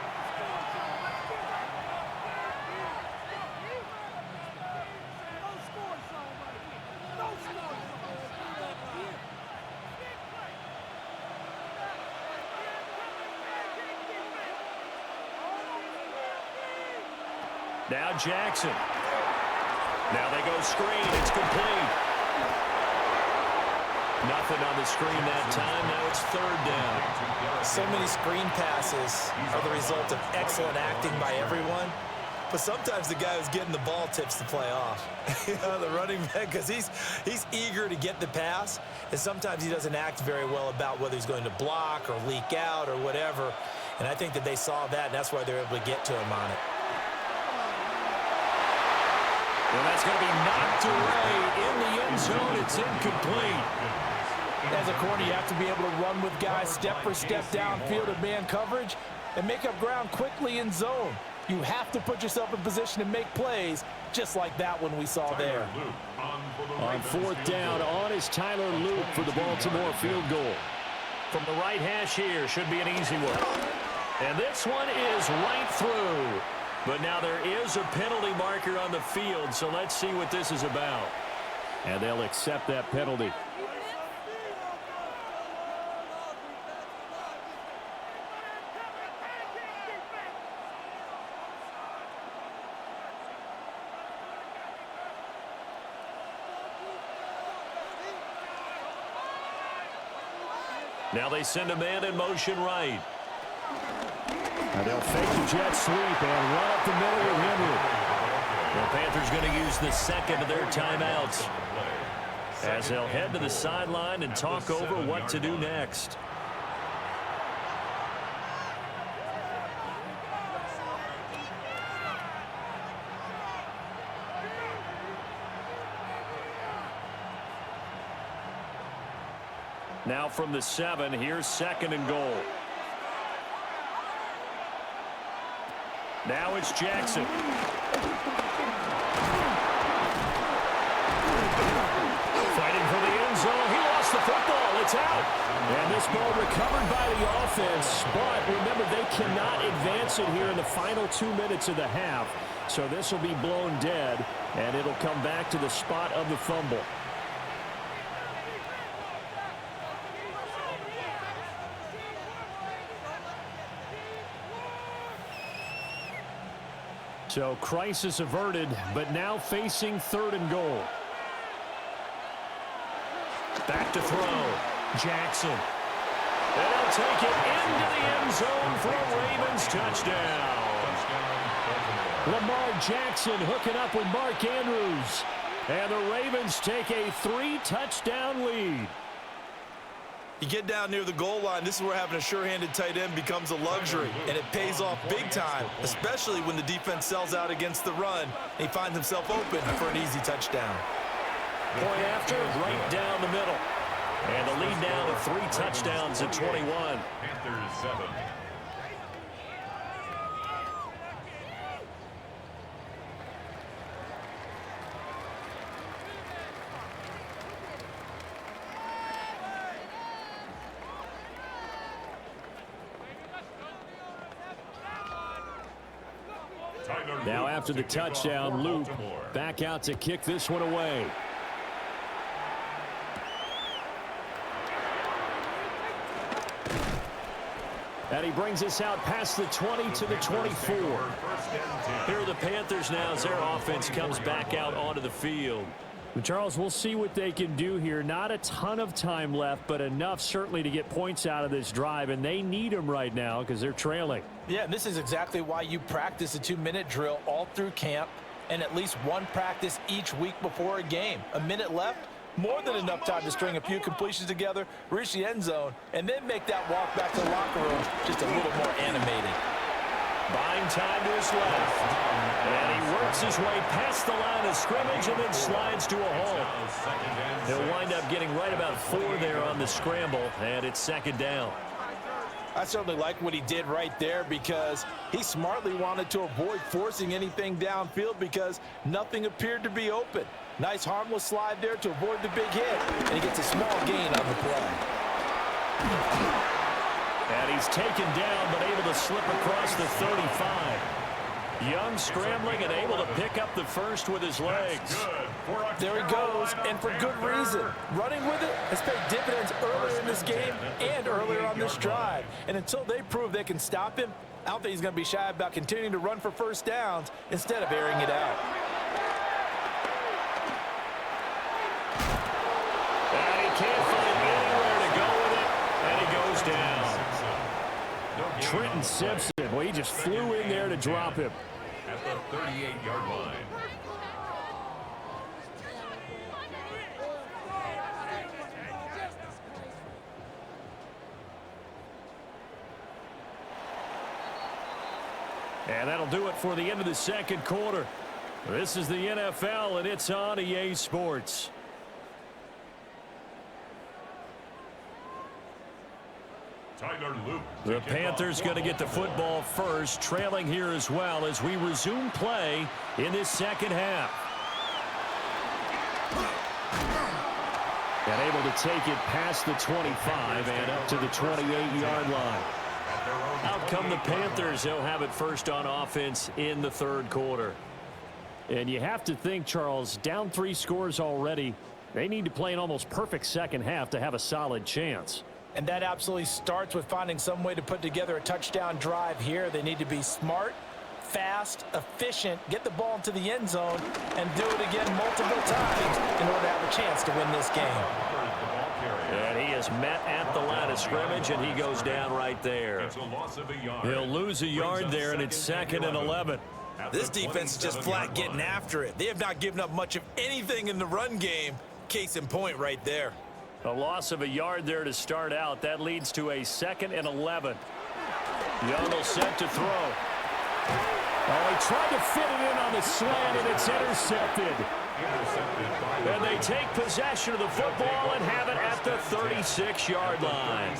[SPEAKER 1] Now Jackson. Now they go screen. It's complete. Nothing on the screen that time. Now it's 3rd down.
[SPEAKER 3] So many screen passes are the result of excellent acting by everyone. But sometimes the guy who's getting the ball tips the play off. The running back, because he's eager to get the pass. And sometimes he doesn't act very well about whether he's going to block or leak out or whatever. And I think that they saw that, and that's why they're able to get to him on it.
[SPEAKER 1] Well, that's going to be knocked away in the end zone. It's incomplete.
[SPEAKER 3] As a corner, you have to be able to run with guys step for step downfield in man coverage and make up ground quickly in zone. You have to put yourself in position to make plays, just like that one we saw there.
[SPEAKER 1] On 4th down, on is Tyler Luke for the Baltimore field goal. From the right hash here, should be an easy one. And this one is right through. But now there is a penalty marker on the field, so let's see what this is about. And they'll accept that penalty. Now they send a man in motion right. And they'll fake the jet sweep and run up the middle with Henry. The Panthers going to use the 2nd of their timeouts as they'll head to the sideline and talk over what to do next. Now from the 7, here's 2nd and goal. Now it's Jackson. the football. It's out. And this ball recovered by the offense. But remember, they cannot advance it here in the final 2 minutes of the half. So this will be blown dead, and it'll come back to the spot of the fumble. So crisis averted, but now facing 3rd and goal. Back to throw. Jackson. And they'll take it into the end zone for a Ravens touchdown. Lamar Jackson hooking up with Mark Andrews. And the Ravens take a 3-touchdown lead.
[SPEAKER 3] You get down near the goal line, this is where having a sure-handed tight end becomes a luxury, and it pays off big time, especially when the defense sells out against the run, and he finds himself open for an easy touchdown.
[SPEAKER 1] Point after, right down the middle. And the lead now to 3 touchdowns at 21.
[SPEAKER 2] Panthers 7.
[SPEAKER 1] Now after the touchdown, Luke back out to kick this one away. And he brings us out past the 20 to the 24. Here are the Panthers now as their offense comes back out onto the field. Charles, we'll see what they can do here. Not a ton of time left, but enough certainly to get points out of this drive, and they need them right now because they're trailing.
[SPEAKER 3] Yeah, and this is exactly why you practice a 2-minute drill all through camp and at least one practice each week before a game. A minute left, more than enough time to string a few completions together, reach the end zone, and then make that walk back to the locker room just a little more animated.
[SPEAKER 1] Buying time to his left. And he works his way past the line of scrimmage and then slides to a halt. He'll wind up getting right about 4 there on the scramble, and it's 2nd down.
[SPEAKER 3] I certainly like what he did right there because he smartly wanted to avoid forcing anything downfield because nothing appeared to be open. Nice harmless slide there to avoid the big hit, and he gets a small gain on the play.
[SPEAKER 1] And he's taken down but able to slip across the 35. Young scrambling and able to pick up the first with his legs.
[SPEAKER 3] There he goes, and for good reason. Running with it has paid dividends earlier in this game and earlier on this drive. And until they prove they can stop him, I don't think he's going to be shy about continuing to run for first downs instead of airing it out.
[SPEAKER 1] And he can't find anywhere to go with it, and he goes down. Trenton Simpson, well, he just flew in there to drop him.
[SPEAKER 2] At the 38-yard line.
[SPEAKER 1] And that'll do it for the end of the 2nd quarter. This is the NFL, and it's on EA Sports. The Panthers going to get the football first, trailing here as well as we resume play in this 2nd half. And able to take it past the 25 and up to the 28-yard line. Out come the Panthers. They'll have it first on offense in the 3rd quarter. And you have to think, Charles, down 3 scores already. They need to play an almost perfect 2nd half to have a solid chance.
[SPEAKER 3] And that absolutely starts with finding some way to put together a touchdown drive here. They need to be smart, fast, efficient, get the ball into the end zone, and do it again multiple times in order to have a chance to win this game.
[SPEAKER 1] And he is met at the line of scrimmage, and he goes down right there. He'll lose a yard there, and it's 2nd and 11.
[SPEAKER 3] This defense is just flat getting after it. They have not given up much of anything in the run game. Case in point right there.
[SPEAKER 1] A loss of a yard there to start out. That leads to a 2nd and 11. Young will set to throw. Oh, he tried to fit it in on the slant, and it's intercepted. And they take possession of the football and have it at the 36-yard line.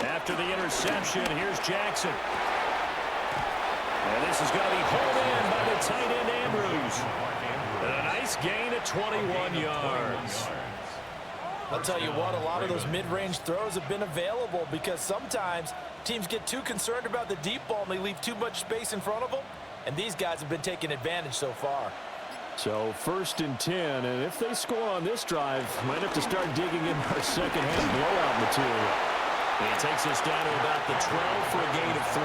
[SPEAKER 1] After the interception, here's Jackson. And this is going to be hauled in by the tight end Andrews. And a nice gain of 21 yards.
[SPEAKER 3] I'll tell you what, a lot of those mid-range throws have been available because sometimes teams get too concerned about the deep ball and they leave too much space in front of them. And these guys have been taking advantage so far.
[SPEAKER 1] So 1st and 10, and if they score on this drive, might have to start digging in our second-half blowout material. And he takes us down to about the 12 for a gain of 3.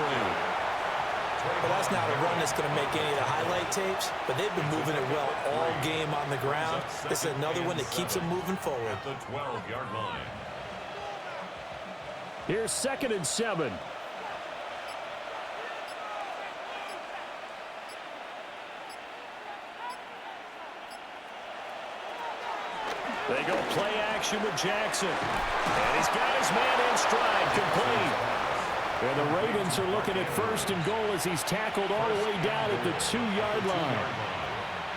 [SPEAKER 3] Well, that's not a run that's going to make any of the highlight tapes, but they've been moving it well all game on the ground. This is another one that keeps them moving forward.
[SPEAKER 2] At the 12-yard line.
[SPEAKER 1] Here's 2nd and 7. They go play action with Jackson. And he's got his man in stride, complete. And the Ravens are looking at 1st and goal as he's tackled all the way down at the 2-yard line.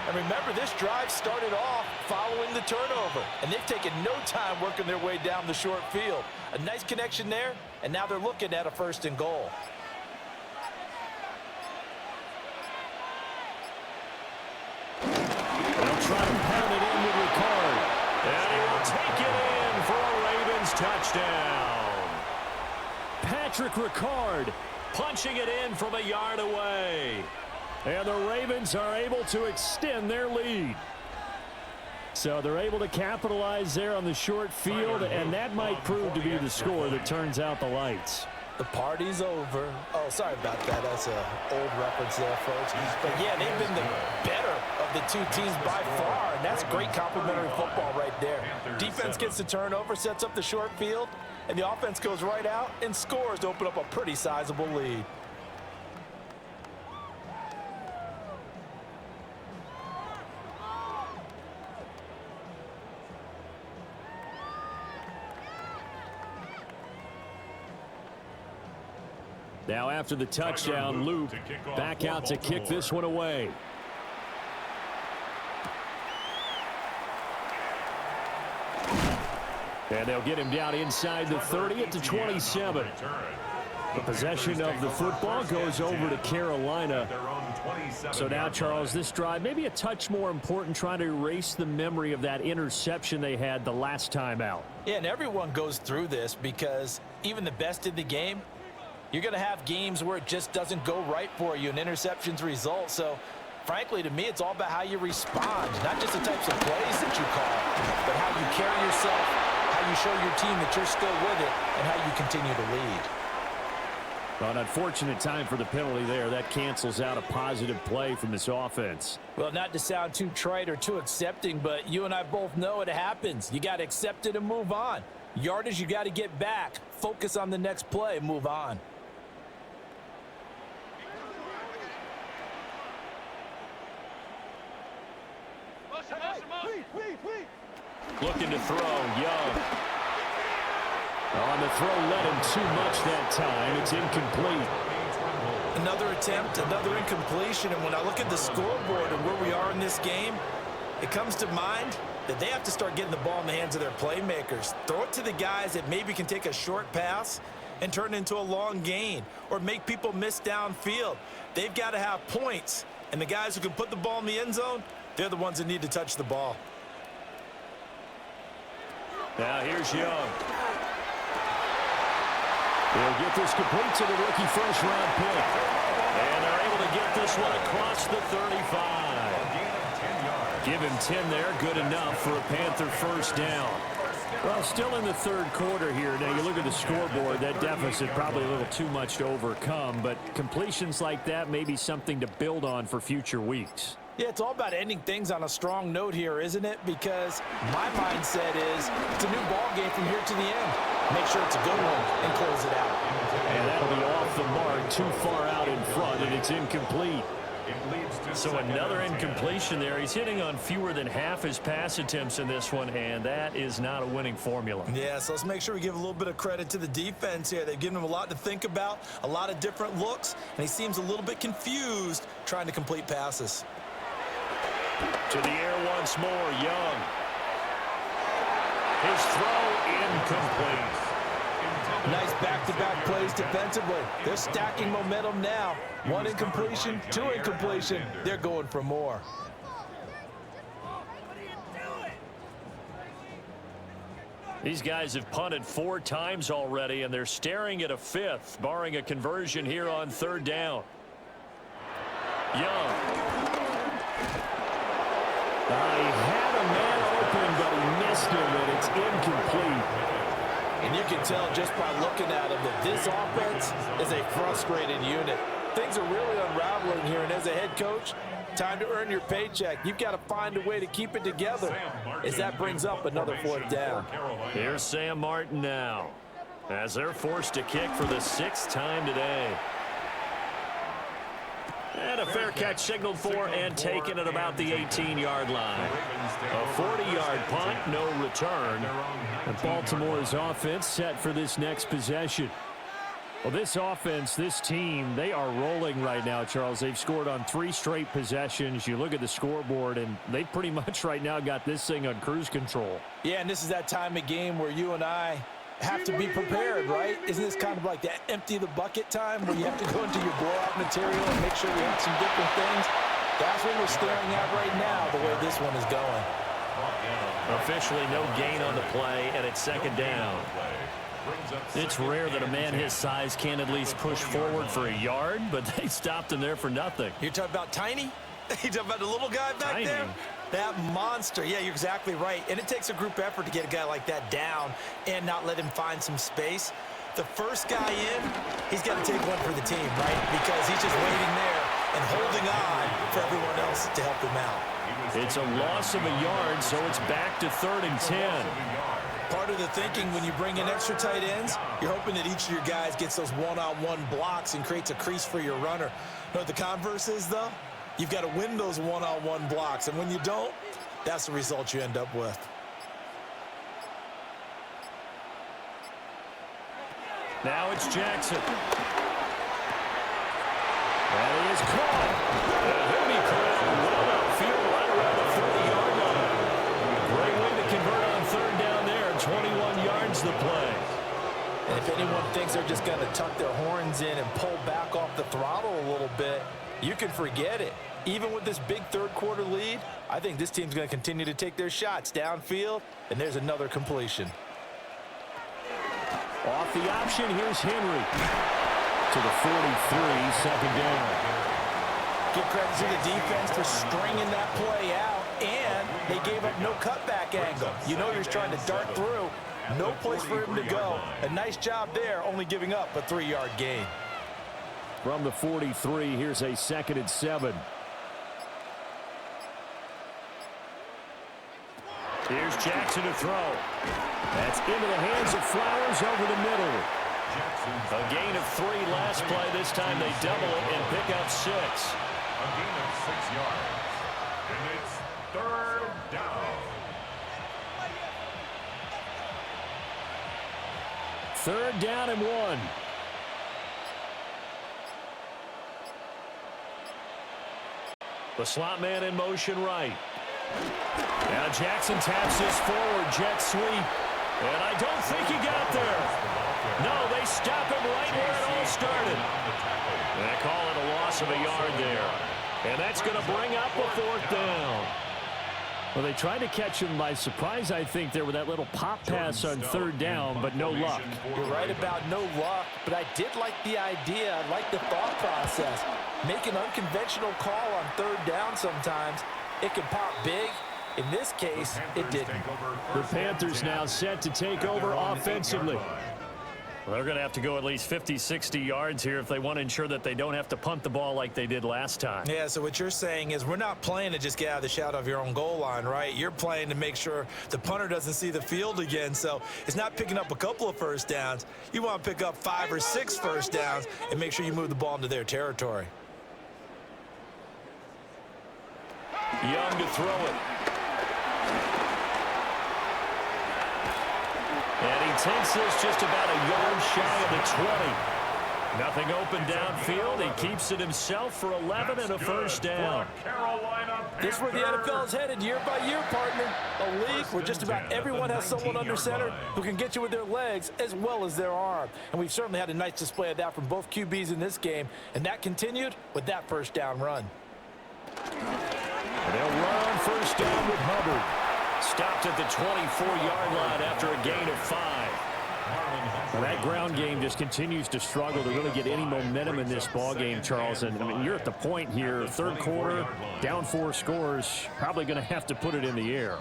[SPEAKER 3] And remember, this drive started off following the turnover. And they've taken no time working their way down the short field. A nice connection there, and now they're looking at a 1st and goal.
[SPEAKER 1] They'll try to pound it in with Ricard. And he will take it in for a Ravens touchdown. Patrick Ricard punching it in from a yard away. And the Ravens are able to extend their lead. So they're able to capitalize there on the short field, and that might prove to be the score that turns out the lights.
[SPEAKER 3] The party's over. Oh, sorry about that. That's an old reference there, folks. But, yeah, they've been the better of the two teams by far, and that's great complimentary football right there. Defense gets the turnover, sets up the short field, and the offense goes right out and scores to open up a pretty sizable lead.
[SPEAKER 1] Now after the touchdown, Luke back out to kick this one away. And they'll get him down inside the 30 at the 27. The possession of the football goes over to Carolina. So now, Charles, this drive maybe a touch more important, trying to erase the memory of that interception they had the last time out.
[SPEAKER 3] Yeah, and everyone goes through this because even the best in the game, you're going to have games where it just doesn't go right for you and interceptions result. So, frankly, to me, it's all about how you respond, not just the types of plays that you call, but how you carry yourself, how you show your team that you're still with it, and how you continue to lead.
[SPEAKER 1] Well, an unfortunate time for the penalty there. That cancels out a positive play from this offense.
[SPEAKER 3] Well, not to sound too trite or too accepting, but you and I both know it happens. You got to accept it and move on. Yardage, you got to get back. Focus on the next play, move on.
[SPEAKER 1] Looking to throw, Young. On the throw, led him too much that time. It's incomplete.
[SPEAKER 3] Another attempt, another incompletion, and when I look at the scoreboard and where we are in this game, it comes to mind that they have to start getting the ball in the hands of their playmakers. Throw it to the guys that maybe can take a short pass and turn it into a long gain or make people miss downfield. They've got to have points, and the guys who can put the ball in the end zone, they're the ones that need to touch the ball.
[SPEAKER 1] Now here's Young. He'll get this complete to the rookie first-round pick. And they're able to get this one across the 35. Give him 10 there, good enough for a Panther first down. Well, still in the third quarter here. Now, you look at the scoreboard, that deficit probably a little too much to overcome, but completions like that may be something to build on for future weeks.
[SPEAKER 3] Yeah, it's all about ending things on a strong note here, isn't it? Because my mindset is it's a new ball game from here to the end. Make sure it's a good one and close it out.
[SPEAKER 1] And that'll be off the mark, too far out in front, and it's incomplete. So another incompletion there. He's hitting on fewer than half his pass attempts in this one, and that is not a winning formula.
[SPEAKER 3] Yeah, so let's make sure we give a little bit of credit to the defense here. They've given him a lot to think about, a lot of different looks, and he seems a little bit confused trying to complete passes.
[SPEAKER 1] To the air once more, Young. His throw incomplete.
[SPEAKER 3] Nice back-to-back plays defensively. They're stacking momentum now. One incompletion, two incompletion. They're going for more.
[SPEAKER 1] These guys have punted 4 times already, and they're staring at a 5th, barring a conversion here on 3rd down. Young. He had a man open, but he missed him, and it's incomplete.
[SPEAKER 3] And you can tell just by looking at him that this offense is a frustrated unit. Things are really unraveling here, and as a head coach, time to earn your paycheck. You've got to find a way to keep it together as that brings up another 4th down.
[SPEAKER 1] Here's Sam Martin now as they're forced to kick for the 6th time today. And a fair catch signaled for and taken at about the 18-yard line. A 40-yard punt, no return. And Baltimore's offense set for this next possession. Well, this offense, this team, they are rolling right now, Charles. They've scored on 3 straight possessions. You look at the scoreboard, and they've pretty much right now got this thing on cruise control.
[SPEAKER 3] Yeah, and this is that time of game where you and I have to be prepared, right? Isn't this kind of like the empty the bucket time where you have to go into your blowout material and make sure you have some different things? That's what we're staring at right now, the way this one is going.
[SPEAKER 1] Officially no gain on the play, and it's 2nd down. It's rare that a man his size can at least push forward for a yard, but they stopped him there for nothing.
[SPEAKER 3] You're talking about Tiny? You're talking about the little guy back there? That monster. Yeah, you're exactly right. And it takes a group effort to get a guy like that down and not let him find some space. The first guy in, he's got to take one for the team, right? Because he's just waiting there and holding on for everyone else to help him out.
[SPEAKER 1] It's a loss of a yard, so it's back to 3rd and 10.
[SPEAKER 3] Part of the thinking when you bring in extra tight ends, you're hoping that each of your guys gets those one-on-one blocks and creates a crease for your runner. You know what the converse is, though? You've got to win those one-on-one blocks, and when you don't, that's the result you end up with.
[SPEAKER 1] Now it's Jackson. That is caught. He'll be caught well upfield right around the 30-yard line. Great way to convert on 3rd down there. 21 yards the play.
[SPEAKER 3] And if anyone thinks they're just going to tuck their horns in and pull back off the throttle a little bit, you can forget it. Even with this big 3rd quarter lead, I think this team's going to continue to take their shots downfield, and there's another completion.
[SPEAKER 1] Off the option, here's Henry to the 43, 2nd down.
[SPEAKER 3] Give credit to the defense for stringing that play out, and they gave up no cutback angle. You know you're trying to dart through. No place for him to go. A nice job there, only giving up a 3-yard gain.
[SPEAKER 1] From the 43, here's a 2nd and 7. Here's Jackson to throw. That's into the hands of Flowers over the middle. A gain of 3 last play. This time they double it and pick up 6.
[SPEAKER 2] A gain of 6 yards. And it's 3rd down.
[SPEAKER 1] 3rd down and 1. The slot man in motion right. Now Jackson taps this forward jet sweep. And I don't think he got there. No, they stop him right where it all started. They call it a loss of a yard there. And that's going to bring up a 4th down. Well, they tried to catch him by surprise, I think, there with that little pop pass on 3rd down, but no luck.
[SPEAKER 3] You're right about no luck, but I did like the idea. I like the thought process. Make an unconventional call on 3rd down sometimes. It can pop big. In this case, it didn't.
[SPEAKER 1] The Panthers now set to take over offensively. Well, they're going to have to go at least 50, 60 yards here if they want to ensure that they don't have to punt the ball like they did last time.
[SPEAKER 3] Yeah, so what you're saying is we're not playing to just get out of the shadow of your own goal line, right? You're playing to make sure the punter doesn't see the field again. So it's not picking up a couple of 1st downs. You want to pick up 5 or 6 1st downs and make sure you move the ball into their territory.
[SPEAKER 1] Young to throw it. And he takes this just about a yard shy of the 20. Nothing open downfield. He keeps it himself for 11 and a first down.
[SPEAKER 3] This is where the NFL is headed year by year, partner. A league where just about everyone has someone under center who can get you with their legs as well as their arm. And we've certainly had a nice display of that from both QBs in this game. And that continued with that first down run.
[SPEAKER 1] They'll run first down with Hubbard. Stopped at the 24-yard line after a gain of 5. Well, that ground game just continues to struggle to really get any momentum in this ball game, Charles. And I mean, you're at the point here, third quarter, down 4 scores, probably going to have to put it in the air.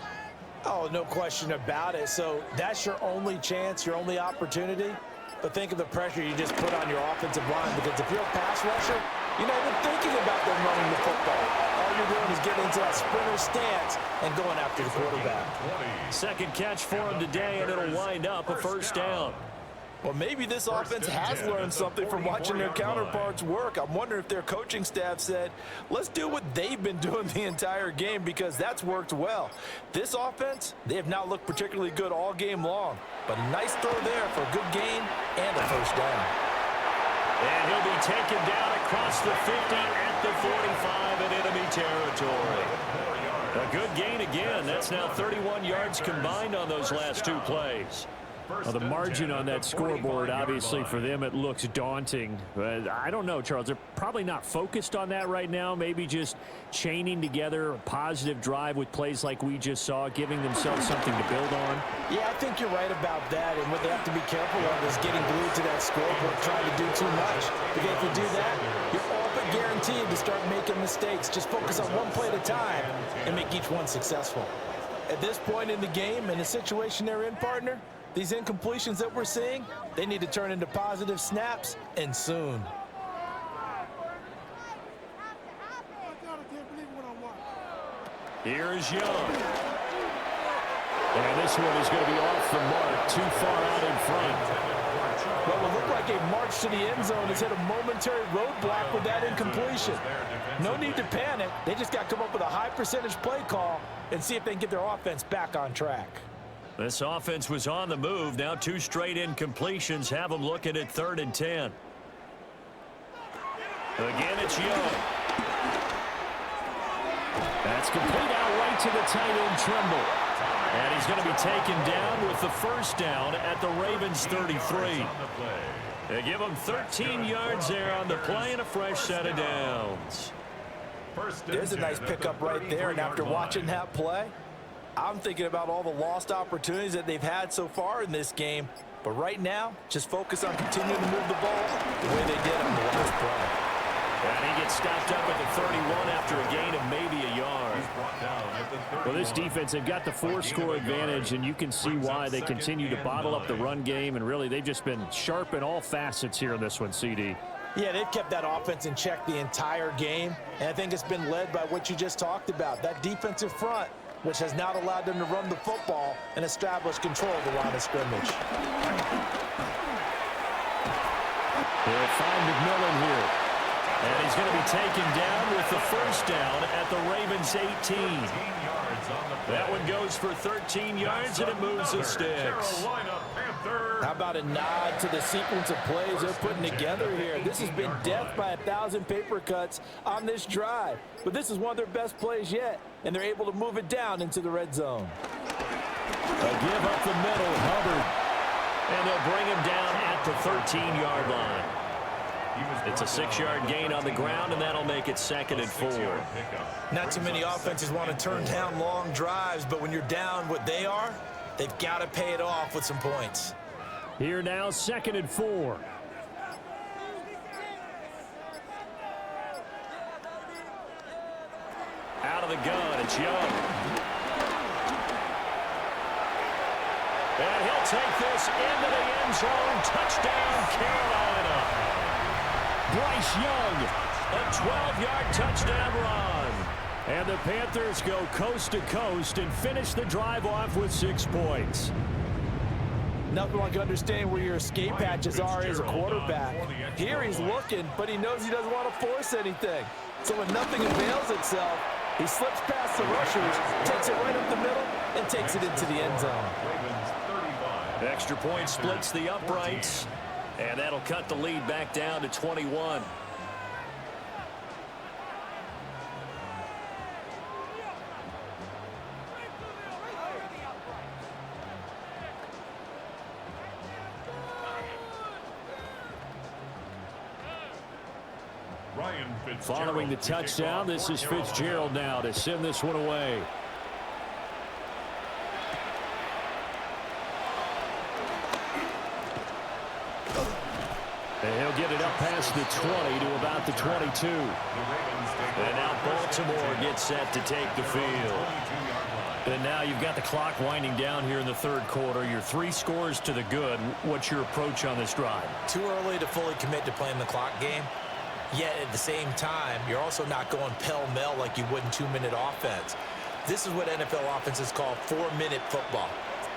[SPEAKER 3] Oh, no question about it. So that's your only chance, your only opportunity. But think of the pressure you just put on your offensive line, because if you're a pass rusher, you're not even thinking about them running the football. All you're doing is getting into that sprinter stance and going after the quarterback.
[SPEAKER 1] Second catch for him today, and it'll wind up a first down.
[SPEAKER 3] Well, maybe this offense has learned something from watching their counterparts work. I'm wondering if their coaching staff said, let's do what they've been doing the entire game, because that's worked well. This offense, they have not looked particularly good all game long. But a nice throw there for a good gain and a first down.
[SPEAKER 1] And he'll be taken down across the 50 at the 45 in enemy territory. A good gain again. That's now 31 yards combined on those last 2 plays. Well, the margin on that scoreboard, obviously, for them, it looks daunting. But I don't know, Charles. They're probably not focused on that right now. Maybe just chaining together a positive drive with plays like we just saw, giving themselves something to build on.
[SPEAKER 3] Yeah, I think you're right about that. And what they have to be careful of is getting glued to that scoreboard, trying to do too much. Because if you do that, you're all but guaranteed to start making mistakes. Just focus on one play at a time and make each one successful. At this point in the game, in the situation they're in, partner, these incompletions that we're seeing, they need to turn into positive snaps, and soon.
[SPEAKER 1] Here's Young. And this one is going to be off the mark, too far out in front.
[SPEAKER 3] Well, it looked like a march to the end zone has hit a momentary roadblock with that incompletion. No need to panic. They just got to come up with a high percentage play call and see if they can get their offense back on track.
[SPEAKER 1] This offense was on the move. Now 2 straight incompletions have them looking at 3rd and 10. Again, it's Young. That's complete out right to the tight end, Trimble. And he's going to be taken down with the first down at the Ravens' 33. They give him 13 yards there on the play and a fresh set of downs.
[SPEAKER 3] There's a nice pickup right there, and after watching that play, I'm thinking about all the lost opportunities that they've had so far in this game. But right now, just focus on continuing to move the ball the way they did on the last play.
[SPEAKER 1] And he gets stopped up at the 31 after a gain of maybe a yard. Well, this defense, they've got the 4-score advantage, and you can see why they continue to bottle up the run game. And really, they've just been sharp in all facets here in this one, CD.
[SPEAKER 3] Yeah, they've kept that offense in check the entire game. And I think it's been led by what you just talked about, that defensive front, which has not allowed them to run the football and establish control of the line of scrimmage.
[SPEAKER 1] They'll find McMillan here. And he's going to be taken down with the first down at the Ravens' 18. That one goes for 13 yards, and it moves the sticks.
[SPEAKER 3] How about a nod to the sequence of plays they're putting together here? This has been death by 1,000 paper cuts on this drive. But this is one of their best plays yet, and they're able to move it down into the red zone.
[SPEAKER 1] A give up the middle, Hubbard. And they'll bring him down at the 13-yard line. It's a 6-yard gain on the ground, and that'll make it 2nd and 4.
[SPEAKER 3] Not too many offenses want to turn down long drives, but when you're down what they are, they've got to pay it off with some points.
[SPEAKER 1] Here now, 2nd and 4. Out of the gun, it's Young. And he'll take this into the end zone. Touchdown, Carolina. Bryce Young, a 12-yard touchdown run. And the Panthers go coast to coast and finish the drive off with 6 points.
[SPEAKER 3] Nothing like understanding where your escape hatches are as a quarterback. Here he's looking, but he knows he doesn't want to force anything. So when nothing avails itself, he slips past the rushers, takes it right up the middle, and takes it into the end zone.
[SPEAKER 1] Extra point splits the uprights. And that'll cut the lead back down to 21. Following the touchdown, this is Fitzgerald now to send this one away. And he'll get it up past the 20 to about the 22. And now Baltimore gets set to take the field. And now you've got the clock winding down here in the third quarter. You're 3 scores to the good. What's your approach on this drive?
[SPEAKER 3] Too early to fully commit to playing the clock game. Yet at the same time, you're also not going pell-mell like you would in 2-minute offense. This is what NFL offenses call 4-minute football.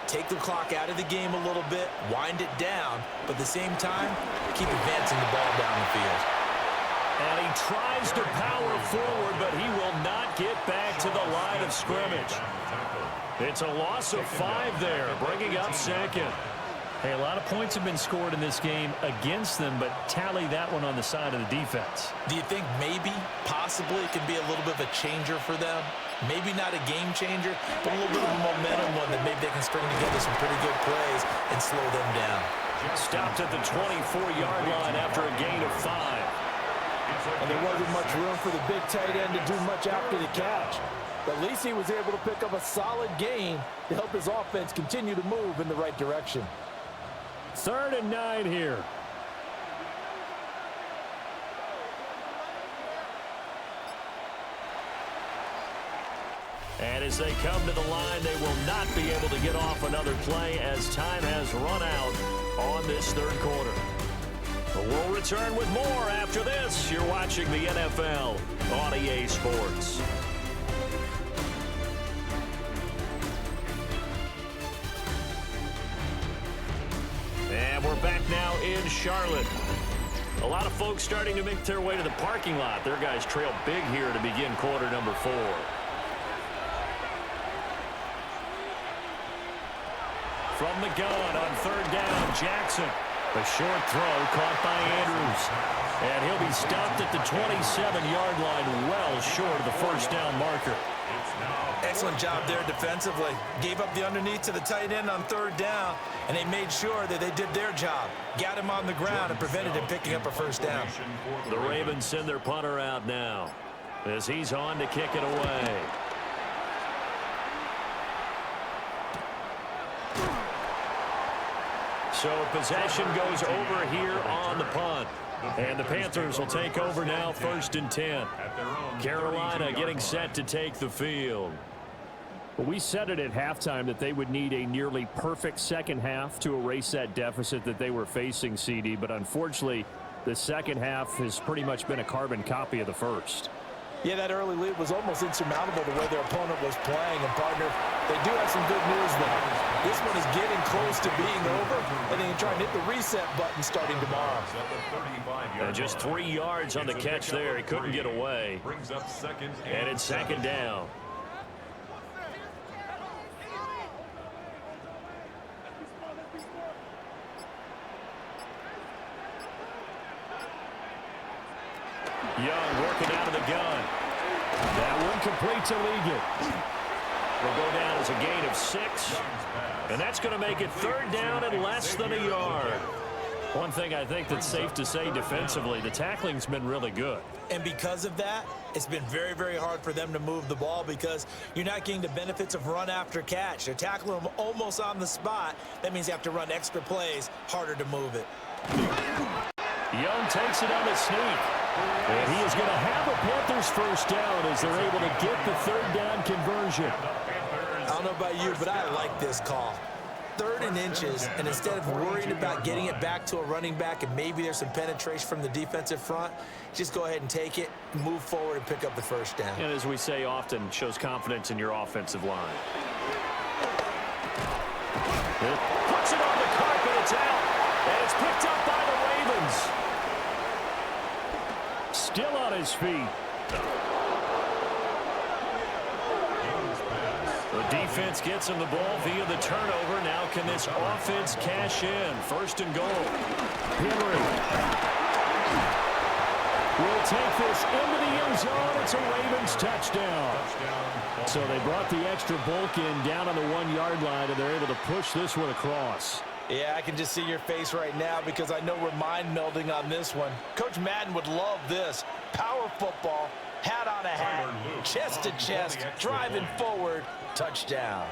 [SPEAKER 3] Take the clock out of the game a little bit, wind it down, but at the same time, keep advancing the ball down the field.
[SPEAKER 1] And he tries to power forward, but he will not get back to the line of scrimmage. It's a loss of 5 there, bringing up second.
[SPEAKER 4] Hey, a lot of points have been scored in this game against them, but tally that one on the side of the defense.
[SPEAKER 3] Do you think maybe, possibly, it can be a little bit of a changer for them? Maybe not a game changer, but a little bit of a momentum one that maybe they can string together some pretty good plays and slow them down.
[SPEAKER 1] Stopped at the 24-yard line after a gain of 5.
[SPEAKER 5] And there wasn't much room for the big tight end to do much after the catch. But at least he was able to pick up a solid gain to help his offense continue to move in the right direction.
[SPEAKER 1] 3rd and 9 here. And as they come to the line, they will not be able to get off another play as time has run out on this third quarter. But we'll return with more after this. You're watching the NFL on EA Sports. And we're back now in Charlotte. A lot of folks starting to make their way to the parking lot. Their guys trail big here to begin quarter number 4. From the gun on 3rd down, Jackson. A short throw caught by Andrews. And he'll be stopped at the 27-yard line, well short of the first down marker.
[SPEAKER 3] Excellent job there defensively. Gave up the underneath to the tight end on 3rd down, and they made sure that they did their job. Got him on the ground and prevented him picking up a first down.
[SPEAKER 1] The Ravens send their punter out now as he's on to kick it away. So possession goes over here on the punt. And the Panthers will take over now, 1st and 10. Carolina getting set to take the field.
[SPEAKER 4] We said it at halftime that they would need a nearly perfect second half to erase that deficit that they were facing, CD. But unfortunately, the second half has pretty much been a carbon copy of the first.
[SPEAKER 5] Yeah, that early lead was almost insurmountable the way their opponent was playing. And, partner, they do have some good news there. This one is getting close to being over, and they can try and hit the reset button starting tomorrow.
[SPEAKER 1] And just 3 yards on the catch there. He couldn't get away. And it's 2nd down. Young working out of the gun. That one complete to Ligon. Will go down as a gain of 6. And that's going to make it 3rd down and less than a yard. One thing I think that's safe to say defensively, the tackling's been really good.
[SPEAKER 3] And because of that, it's been very, very hard for them to move the ball because you're not getting the benefits of run after catch. They're tackling them almost on the spot. That means you have to run extra plays, harder to move it.
[SPEAKER 1] Young takes it on the sneak. And he is going to have a Panthers first down as they're able to get the 3rd down conversion.
[SPEAKER 3] I don't know about you, but I like this call. 3rd and inches, and instead of worrying about getting it back to a running back and maybe there's some penetration from the defensive front, just go ahead and take it, move forward, and pick up the first down.
[SPEAKER 1] And as we say often, shows confidence in your offensive line. Puts it on the carpet, it's out, and it's picked up by the Ravens. Still on his feet. The defense gets him the ball via the turnover. Now can this offense cash in? First and goal.
[SPEAKER 4] Henry will take this into the end zone. It's a Ravens touchdown. So they brought the extra bulk in down on the 1-yard line, and they're able to push this one across.
[SPEAKER 5] Yeah, I can just see your face right now because I know we're mind melding on this one. Coach Madden would love this. Power football, hat on a hat, chest to chest, driving forward, touchdown.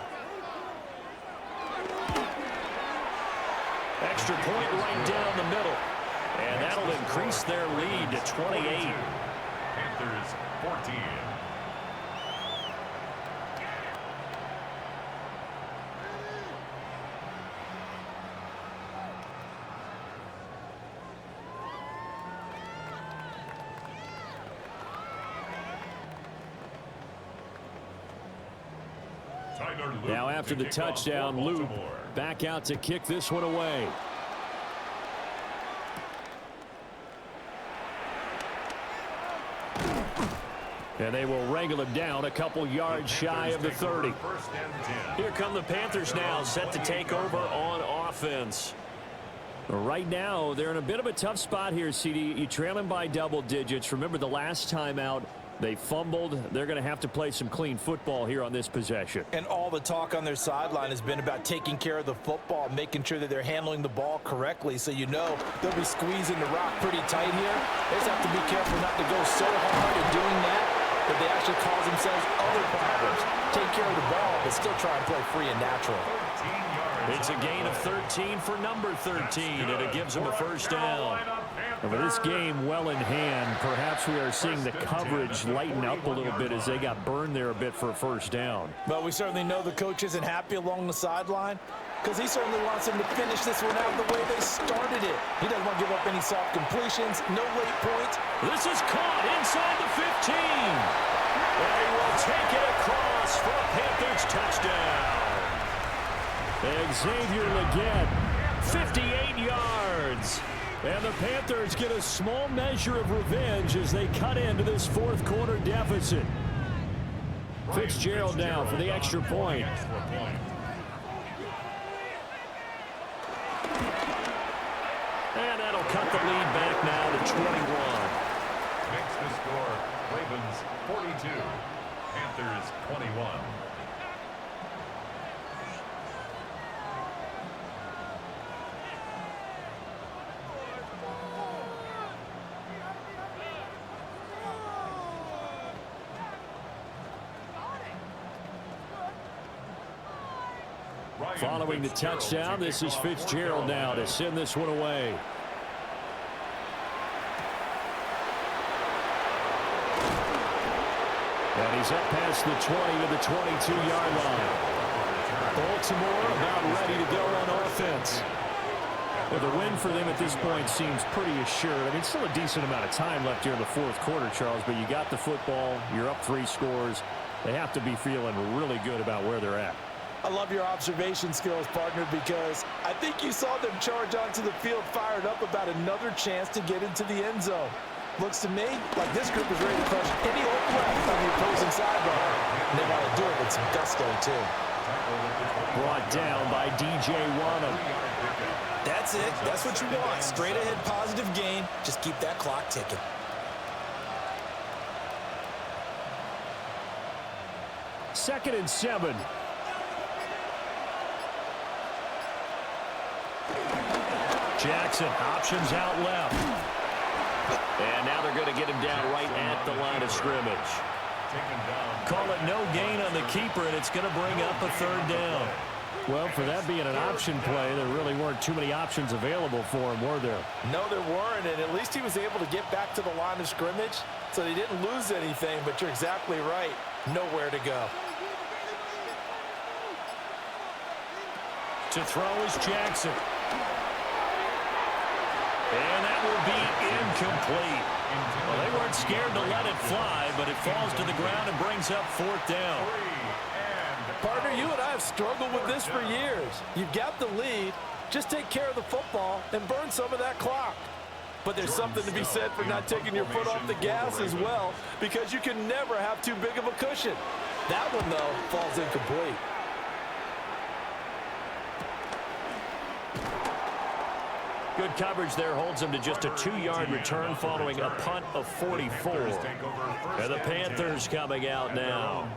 [SPEAKER 1] Extra point right down the middle. And that'll increase their lead to 28.
[SPEAKER 2] Panthers 14.
[SPEAKER 4] Now after the touchdown, Luke back out to kick this one away. And they will wrangle him down a couple yards shy of the 30.
[SPEAKER 1] Here come the Panthers now, set to take over on offense.
[SPEAKER 4] Right now, they're in a bit of a tough spot here, CD. You trail them by double digits. Remember the last time out, they fumbled. They're going to have to play some clean football here on this possession.
[SPEAKER 5] And all the talk on their sideline has been about taking care of the football, making sure that they're handling the ball correctly. So you know they'll be squeezing the rock pretty tight here. They just have to be careful not to go so hard in doing that they actually cause themselves other problems. Take care of the ball, but still try and play free and natural.
[SPEAKER 1] It's a gain of 13 for number 13, and it gives them a first down.
[SPEAKER 4] And with this game well in hand, perhaps we are seeing the coverage lighten up a little bit as they got burned there a bit for a first down.
[SPEAKER 5] But we certainly know the coach isn't happy along the sideline because he certainly wants them to finish this one out the way they started it. He doesn't want to give up any soft completions, no late points.
[SPEAKER 1] This is caught inside the 15. And he will take it across for a Panthers touchdown.
[SPEAKER 4] Xavier Legette, 58 yards. And the Panthers get a small measure of revenge as they cut into this fourth quarter deficit. Fitzgerald now for the extra point.
[SPEAKER 1] And that'll cut the lead back now to 21.
[SPEAKER 2] Makes the score Ravens 42, Panthers 21.
[SPEAKER 4] Following the touchdown, this is Fitzgerald now to send this one away. And he's up past the 20 to the 22-yard line. Baltimore about ready to go on offense. Well, the win for them at this point seems pretty assured. I mean, still a decent amount of time left here in the fourth quarter, Charles, but you got the football, you're up 3 scores. They have to be feeling really good about where they're at.
[SPEAKER 5] I love your observation skills, partner, because I think you saw them charge onto the field fired up about another chance to get into the end zone. Looks to me like this group is ready to crush any old left on the opposing sideline. And they want to do it with some gusto, too.
[SPEAKER 4] Brought down by DJ Wonnum.
[SPEAKER 3] That's it. That's what you want. Straight ahead positive gain. Just keep that clock ticking.
[SPEAKER 4] Second and 7.
[SPEAKER 1] Jackson, options out left. And now they're going to get him down right at the line of scrimmage. Call it no gain on the keeper, and it's going to bring up a third down.
[SPEAKER 4] Well, for that being an option play, there really weren't too many options available for him, were there?
[SPEAKER 5] No, there weren't, and at least he was able to get back to the line of scrimmage, so he didn't lose anything, but you're exactly right. Nowhere to go.
[SPEAKER 1] To throw is Jackson. And that will be incomplete. Well, they weren't scared to let it fly, but it falls to the ground and brings up fourth down.
[SPEAKER 5] Partner, you and I have struggled with this for years. You've got the lead. Just take care of the football and burn some of that clock. But there's something to be said for not taking your foot off the gas as well, because you can never have too big of a cushion. That one, though, falls incomplete.
[SPEAKER 1] Good coverage there holds them to just a 2-yard return following a punt of 44. And the Panthers coming out now.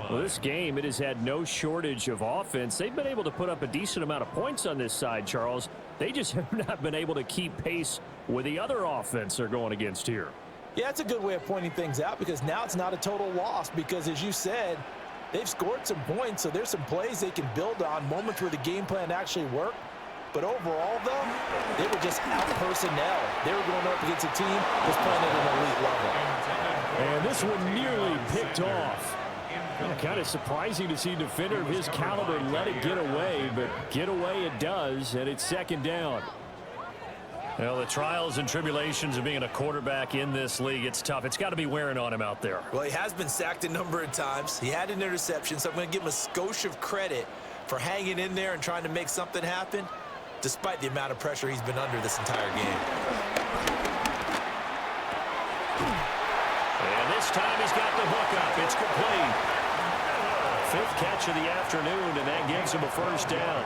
[SPEAKER 4] Well, this game, it has had no shortage of offense. They've been able to put up a decent amount of points on this side, Charles. They just have not been able to keep pace with the other offense they're going against here.
[SPEAKER 5] Yeah, that's a good way of pointing things out, because now it's not a total loss, because as you said, they've scored some points, so there's some plays they can build on, moments where the game plan actually worked. But overall, though, they were just out personnel. They were going up against a team that's playing at an elite level.
[SPEAKER 4] And this one nearly picked off. Kind of surprising to see a defender of his caliber let it get away, but get away it does, and it's second down. Well, the trials and tribulations of being a quarterback in this league, it's tough. It's got to be wearing on him out there.
[SPEAKER 3] Well, he has been sacked a number of times. He had an interception, so I'm going to give him a skosh of credit for hanging in there and trying to make something happen, despite the amount of pressure he's been under this entire game.
[SPEAKER 1] And this time he's got the hook up. It's complete. 5th catch of the afternoon, and that gives him a first down.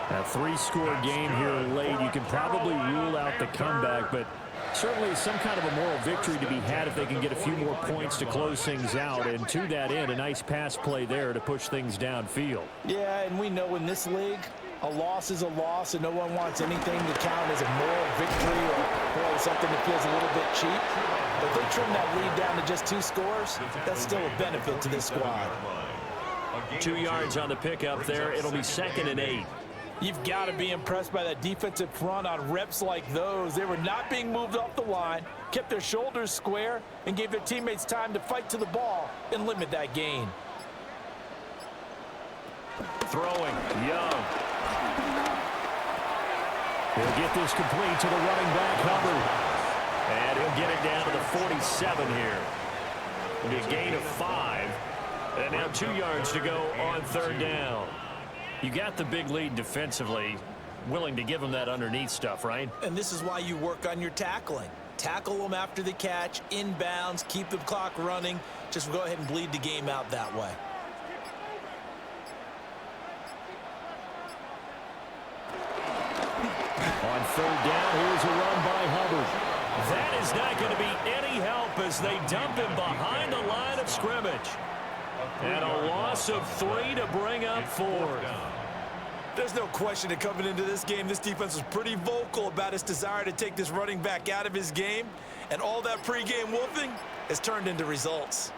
[SPEAKER 4] A 3-score game here late. You can probably rule out the comeback, but certainly some kind of a moral victory to be had if they can get a few more points to close things out. And to that end, a nice pass play there to push things downfield.
[SPEAKER 5] Yeah, and we know in this league, a loss is a loss, and no one wants anything to count as a moral victory or something that feels a little bit cheap. But if they trim that lead down to just 2 scores, that's still a benefit to this squad.
[SPEAKER 1] 2 yards on the pickup there. It'll be 2nd and 8.
[SPEAKER 5] You've got to be impressed by that defensive front on reps like those. They were not being moved off the line, kept their shoulders square, and gave their teammates time to fight to the ball and limit that gain.
[SPEAKER 1] Throwing, Young.
[SPEAKER 4] He'll get this complete to the running back, Hubbard.
[SPEAKER 1] And he'll get it down to the 47 here. It'll be a gain of 5. And now 2 yards to go on 3rd down.
[SPEAKER 4] You got the big lead defensively, willing to give them that underneath stuff, right?
[SPEAKER 3] And this is why you work on your tackling. Tackle them after the catch, inbounds, keep the clock running. Just go ahead and bleed the game out that way.
[SPEAKER 4] On 3rd down, here's a run by Hubbard.
[SPEAKER 1] That is not going to be any help as they dump him behind the line of scrimmage. And a loss of 3 to bring up 4.
[SPEAKER 3] There's no question that coming into this game, this defense was pretty vocal about its desire to take this running back out of his game. And all that pregame wolfing has turned into results.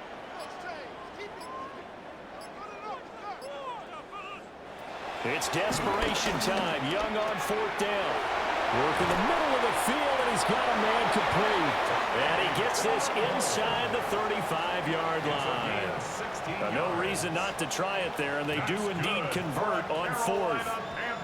[SPEAKER 1] It's desperation time. Young on 4th down. Work in the middle of the field, and he's got a man complete. And he gets this inside the 35-yard line. No reason not to try it there, and they do indeed convert on 4th.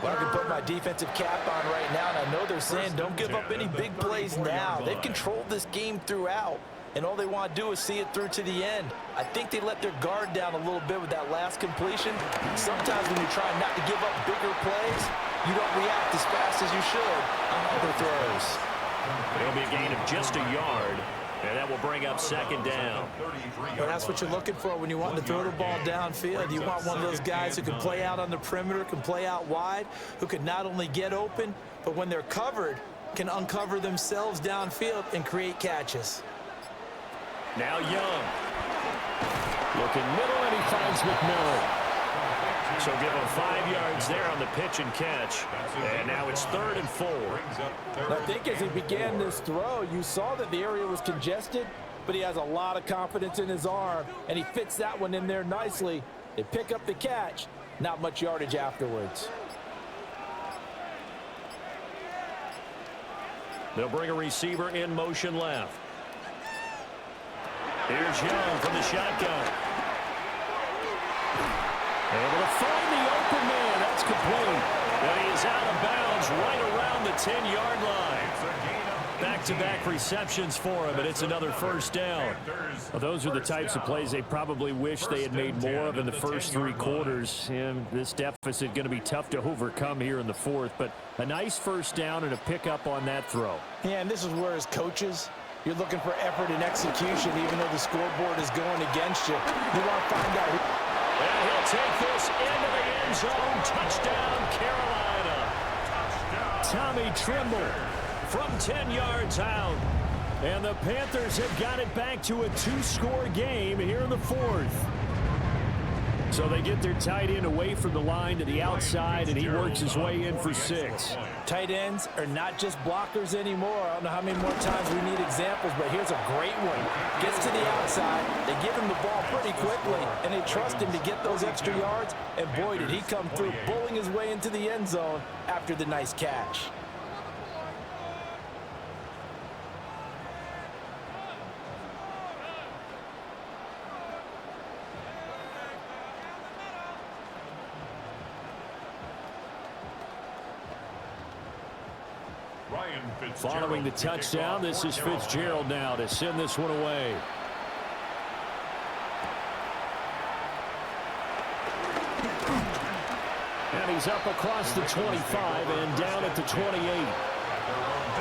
[SPEAKER 5] Well, I can put my defensive cap on right now, and I know they're saying don't give up any big plays now. They've controlled this game throughout, and all they want to do is see it through to the end. I think they let their guard down a little bit with that last completion. Sometimes when you're trying not to give up bigger plays, you don't react as fast as you should on other throws.
[SPEAKER 1] It'll be a gain of just a yard, and that will bring up 2nd down.
[SPEAKER 5] Well, that's what you're looking for when you want to throw the ball downfield. You want one of those guys who can play out on the perimeter, can play out wide, who can not only get open, but when they're covered, can uncover themselves downfield and create catches.
[SPEAKER 1] Now Young.
[SPEAKER 4] Looking middle, and he finds McMillan.
[SPEAKER 1] So give him 5 yards there on the pitch and catch. And now it's 3rd and 4.
[SPEAKER 5] I think as he began this throw, you saw that the area was congested, but he has a lot of confidence in his arm, and he fits that one in there nicely. They pick up the catch, not much yardage afterwards.
[SPEAKER 1] They'll bring a receiver in motion left. Here's Young from the shotgun. Able to find the open man. That's complete. And he is out of bounds right around the 10-yard line. Back-to-back receptions for him, and it's another first down.
[SPEAKER 4] Well, those are the types of plays they probably wish they had made more of in the first 3 quarters. And this deficit going to be tough to overcome here in the 4th. But a nice first down and a pickup on that throw.
[SPEAKER 5] Yeah, and this is where as coaches, you're looking for effort and execution, even though the scoreboard is going against you. You want to find out who.
[SPEAKER 1] And he'll take this into the end zone. Touchdown, Carolina. Tommy Tremble from 10 yards out. And the Panthers have got it back to a 2-score game here in the fourth. So they get their tight end away from the line to the outside, and he works his way in for 6.
[SPEAKER 5] Tight ends are not just blockers anymore. I don't know how many more times we need examples, but here's a great one. Gets to the outside, they give him the ball pretty quickly, and they trust him to get those extra yards. And boy, did he come through, bowling his way into the end zone after the nice catch.
[SPEAKER 1] Following the touchdown, this is Fitzgerald now to send this one away. And he's up across the 25 and down at the 28.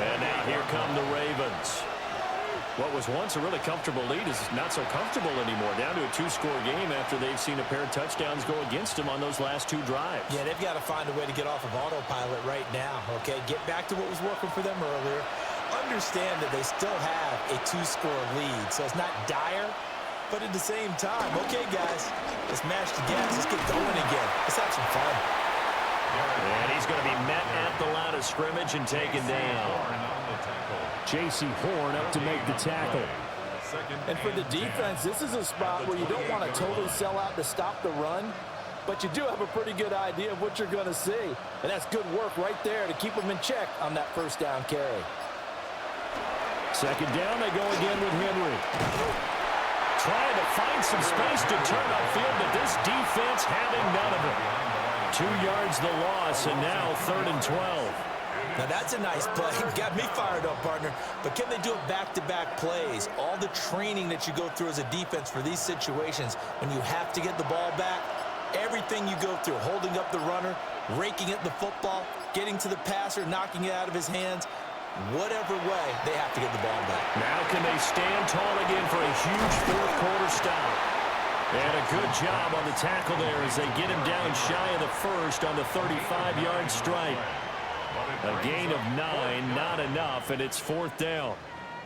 [SPEAKER 1] And here come the Ravens. What was once a really comfortable lead is not so comfortable anymore. Down to a 2-score game after they've seen a pair of touchdowns go against them on those last 2 drives.
[SPEAKER 3] Yeah, they've got to find a way to get off of autopilot right now, okay? Get back to what was working for them earlier. Understand that they still have a 2-score lead, so it's not dire, but at the same time, okay, guys, let's mash the gas. Let's get going again. Let's have some fun.
[SPEAKER 1] And he's going to be met at the line of scrimmage and taken down. J.C. Horn up to make the tackle.
[SPEAKER 5] And for the defense, this is a spot where you don't want to totally sell out to stop the run, but you do have a pretty good idea of what you're going to see. And that's good work right there to keep them in check on that first down carry.
[SPEAKER 1] Second down, they go again with Henry. Trying to find some space to turn upfield, but this defense having none of it. 2 yards the loss, and now 3rd and 12.
[SPEAKER 3] Now, that's a nice play. Got me fired up, partner. But can they do it back-to-back plays? All the training that you go through as a defense for these situations, when you have to get the ball back, everything you go through, holding up the runner, raking at the football, getting to the passer, knocking it out of his hands, whatever way, they have to get the ball back.
[SPEAKER 1] Now can they stand tall again for a huge fourth-quarter stop? And a good job on the tackle there as they get him down shy of the first on the 35-yard strike. A gain of 9, not enough, and it's 4th down.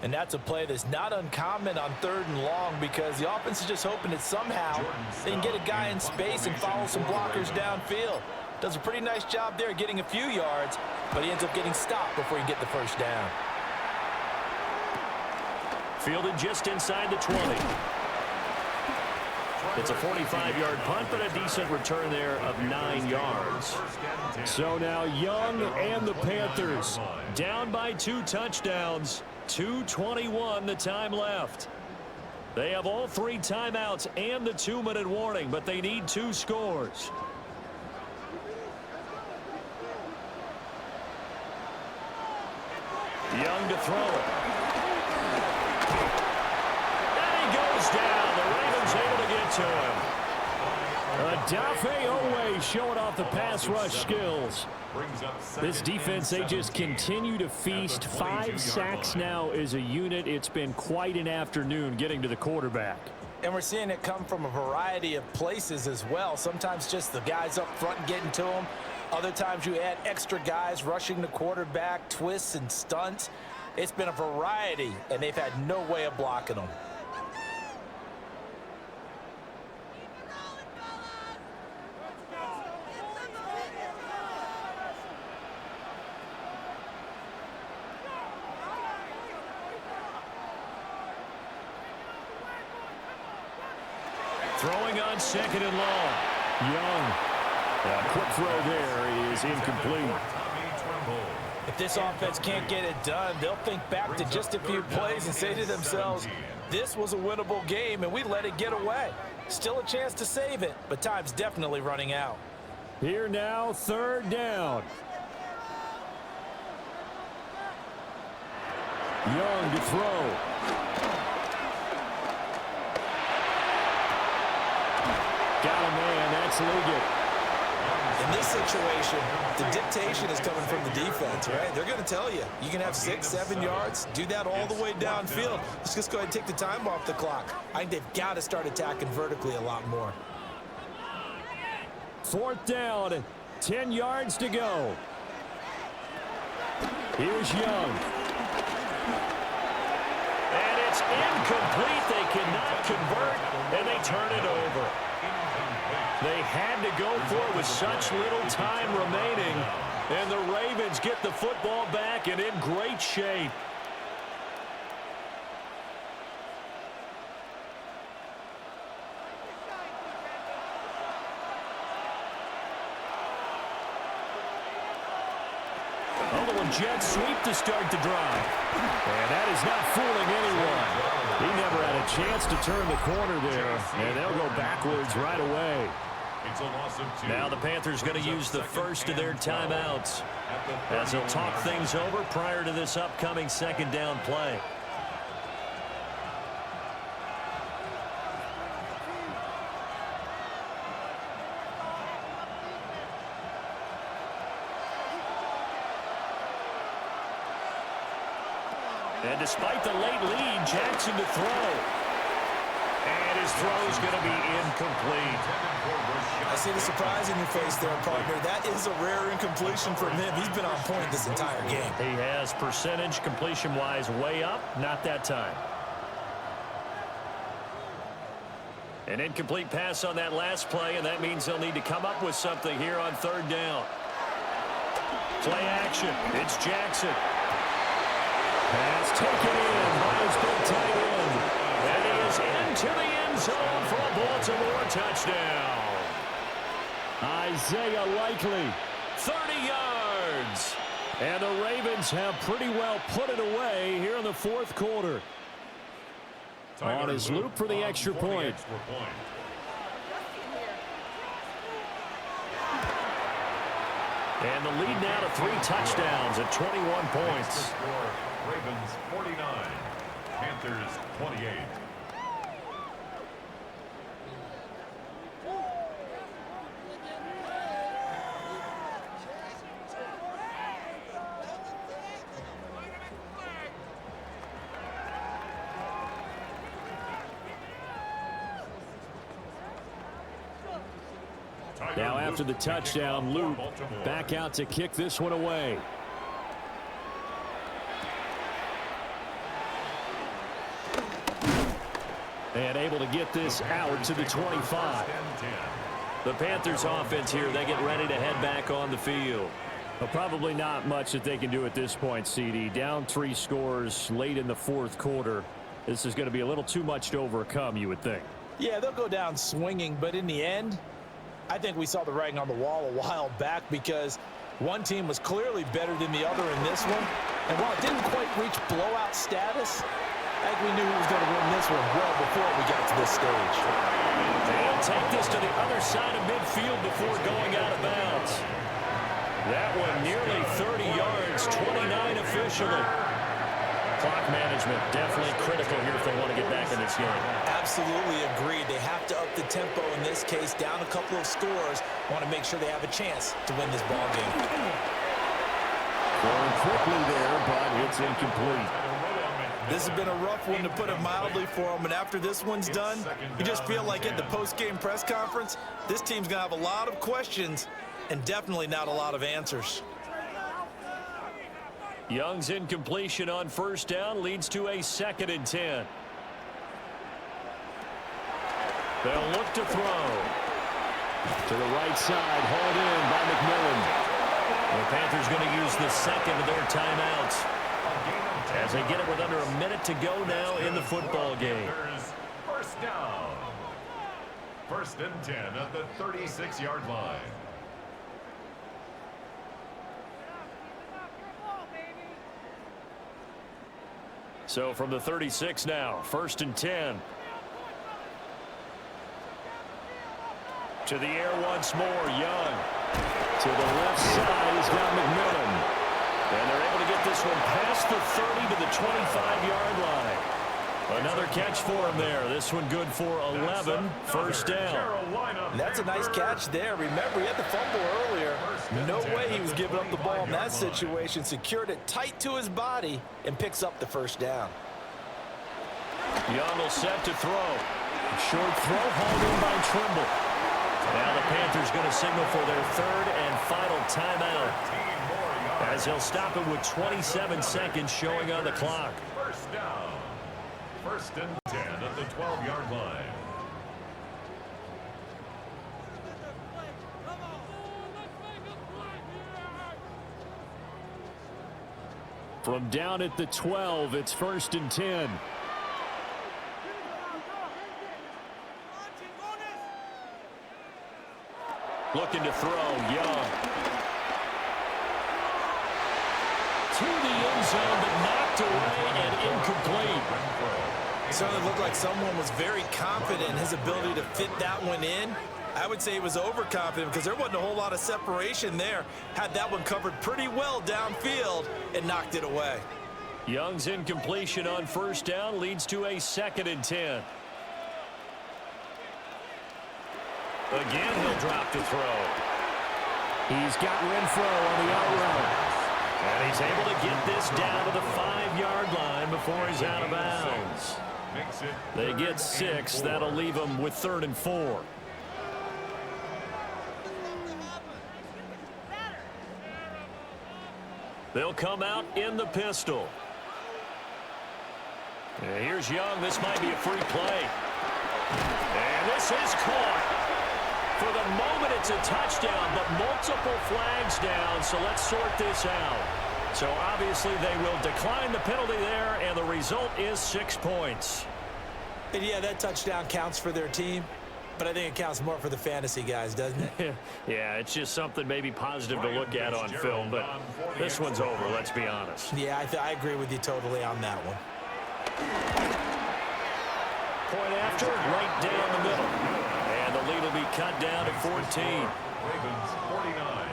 [SPEAKER 5] And that's a play that's not uncommon on 3rd and long because the offense is just hoping that somehow they can get a guy in space and follow some blockers downfield. Does a pretty nice job there getting a few yards, but he ends up getting stopped before he can get the first down.
[SPEAKER 1] Fielded just inside the 20. It's a 45-yard punt, but a decent return there of 9 yards. So now Young and the Panthers down by 2 touchdowns. 2:21 the time left. They have all 3 timeouts and the 2-minute warning, but they need 2 scores. Young to throw it. And he goes down. The Ravens able to get to him. Adafe Owe showing off the pass rush skills. This defense, they just continue to feast. 5 sacks now as a unit. It's been quite an afternoon getting to the quarterback.
[SPEAKER 5] And we're seeing it come from a variety of places as well. Sometimes just the guys up front getting to them. Other times you add extra guys rushing the quarterback, twists and stunts. It's been a variety, and they've had no way of blocking them.
[SPEAKER 1] Throwing on 2nd and long. Young. A quick throw there is incomplete.
[SPEAKER 5] If this offense can't get it done, they'll think back to just a few plays and say to themselves, this was a winnable game and we let it get away. Still a chance to save it, but time's definitely running out.
[SPEAKER 1] Here now, 3rd down. Young to throw. Got a man, that's Liggett.
[SPEAKER 3] In this situation, the dictation is coming from the defense, right? They're going to tell you, you can have 6, 7 yards, do that all the way downfield. Let's just go ahead and take the time off the clock. I think they've got to start attacking vertically a lot more.
[SPEAKER 1] 4th down, 10 yards to go. Here's Young. And it's incomplete. They cannot convert, and they turn it over. They had to go for it with such little time remaining, and the Ravens get the football back and in great shape. Jet sweep to start the drive. And that is not fooling anyone. He never had a chance to turn the corner there, and they'll go backwards right away.
[SPEAKER 2] It's a loss of 2.
[SPEAKER 1] Now the Panthers going to use the first of their timeouts as they'll talk things over prior to this upcoming second down play. And despite the late lead, Jackson to throw. And his throw is going to be incomplete.
[SPEAKER 3] I see the surprise in your face there, partner. That is a rare incompletion from him. He's been on point this entire game.
[SPEAKER 1] He has percentage completion-wise way up. Not that time. An incomplete pass on that last play, and that means they'll need to come up with something here on third down. Play action. It's Jackson. Pass taken in by his big tight end. And he is into the end zone for a Baltimore touchdown.
[SPEAKER 4] Isaiah Likely.
[SPEAKER 1] 30 yards. And the Ravens have pretty well put it away here in the fourth quarter.
[SPEAKER 4] On his loop for the extra point.
[SPEAKER 1] And the lead now to 3 touchdowns at 21 points.
[SPEAKER 2] Ravens 49, Panthers 28.
[SPEAKER 1] Now after the touchdown, Luke back out to kick this one away. And able to get this out to the 25. The Panthers offense here, they get ready to head back on the field.
[SPEAKER 4] Well, probably not much that they can do at this point, CD. Down 3 scores late in the fourth quarter. This is going to be a little too much to overcome, you would think.
[SPEAKER 3] Yeah, they'll go down swinging, but in the end, I think we saw the writing on the wall a while back because one team was clearly better than the other in this one. And while it didn't quite reach blowout status, I think we knew who was going to win this one well before we got to this stage.
[SPEAKER 1] They'll take this to the other side of midfield before going out of bounds. That one nearly 30 yards, 29 officially. Clock management definitely critical here if they want to get back in this game.
[SPEAKER 3] Absolutely agreed. They have to up the tempo in this case, down a couple of scores. Want to make sure they have a chance to win this ball game.
[SPEAKER 4] Going quickly there, but it's incomplete.
[SPEAKER 3] This has been a rough one, to put it mildly, for them. And after this one's done, you just feel like at the post-game press conference, this team's going to have a lot of questions and definitely not a lot of answers.
[SPEAKER 1] Young's incompletion on first down leads to a 2nd and 10. They'll look to throw.
[SPEAKER 4] To the right side, hauled in by McMillan.
[SPEAKER 1] The Panthers going to use the second of their timeouts as they get it with under a minute to go now in the football game.
[SPEAKER 2] First down. 1st and 10 at the 36-yard line.
[SPEAKER 1] So from the 36 now, 1st and 10. To the air once more, Young.
[SPEAKER 4] To the left side, he's got McMillan.
[SPEAKER 1] And they're able to get this one past the 30 to the 25-yard line. Another catch for him there. This one good for 11. First down.
[SPEAKER 3] And that's a nice catch there. Remember, he had the fumble earlier. No way he was giving up the ball in that situation. Secured it tight to his body and picks up the first down.
[SPEAKER 1] Young will set to throw. Short throw hauled in by Trimble. Now the Panthers going to signal for their 3rd and final timeout as he'll stop it with 27 seconds showing on the clock.
[SPEAKER 2] First down. First and 10 at the 12-yard line.
[SPEAKER 1] From down at the 12, it's first and 10. Looking to throw, Young. To the end zone, but knocked away and incomplete.
[SPEAKER 3] It certainly looked like someone was very confident in his ability to fit that one in. I would say he was overconfident because there wasn't a whole lot of separation there. Had that one covered pretty well downfield and knocked it away.
[SPEAKER 1] Young's incompletion on first down leads to a second and 10. Again, he'll drop to throw. He's got Renfrow on the out route. And he's able to get this down to the 5-yard line before he's out of bounds. They get 6. That'll leave them with 3rd and 4. They'll come out in the pistol. And here's Young. This might be a free play. And this is caught. For the moment, it's a touchdown, but multiple flags down, so let's sort this out. So obviously they will decline the penalty there, and the result is 6 points.
[SPEAKER 3] And yeah, that touchdown counts for their team, but I think it counts more for the fantasy guys, doesn't it?
[SPEAKER 1] Yeah, it's just something maybe positive to look at on film, but this one's over, let's be honest.
[SPEAKER 3] Yeah, I agree with you totally on that one.
[SPEAKER 1] Point after, right down the middle. And the lead will be cut down to 14.
[SPEAKER 2] Ravens 49,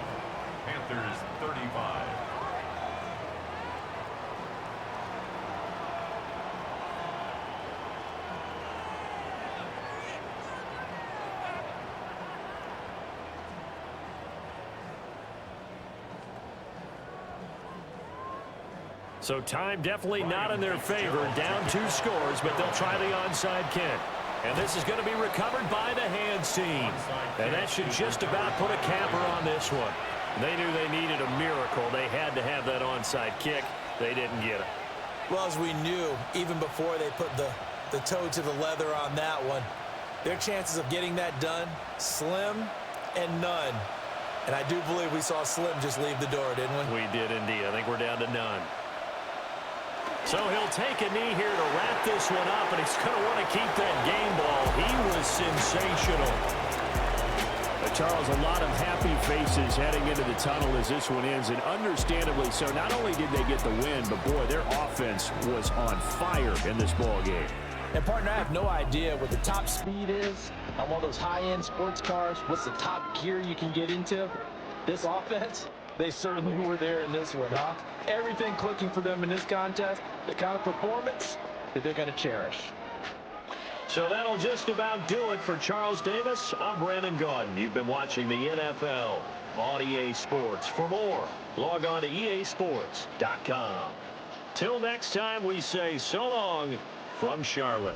[SPEAKER 2] Panthers 35.
[SPEAKER 1] So time definitely not in their favor. Down 2 scores, but they'll try the onside kick. And this is going to be recovered by the hands team. And that should just about put a capper on this one. They knew they needed a miracle. They had to have that onside kick. They didn't get it.
[SPEAKER 3] Well, as we knew, even before they put the toe to the leather on that one, their chances of getting that done, slim and none. And I do believe we saw Slim just leave the door, didn't we?
[SPEAKER 1] We did indeed. I think we're down to none. So he'll take a knee here to wrap this one up, and he's going to want to keep that game ball. He was sensational.
[SPEAKER 4] Charles, a lot of happy faces heading into the tunnel as this one ends, and understandably so. Not only did they get the win, but, boy, their offense was on fire in this ball game.
[SPEAKER 5] And, partner, I have no idea what the top speed is on one of those high-end sports cars. What's the top gear you can get into? This offense, they certainly were there in this one, huh? Everything clicking for them in this contest, the kind of performance that they're going to cherish.
[SPEAKER 1] So that'll just about do it for Charles Davis. I'm Brandon Gaudin. You've been watching the NFL on EA Sports. For more, log on to easports.com. Till next time, we say so long from Charlotte.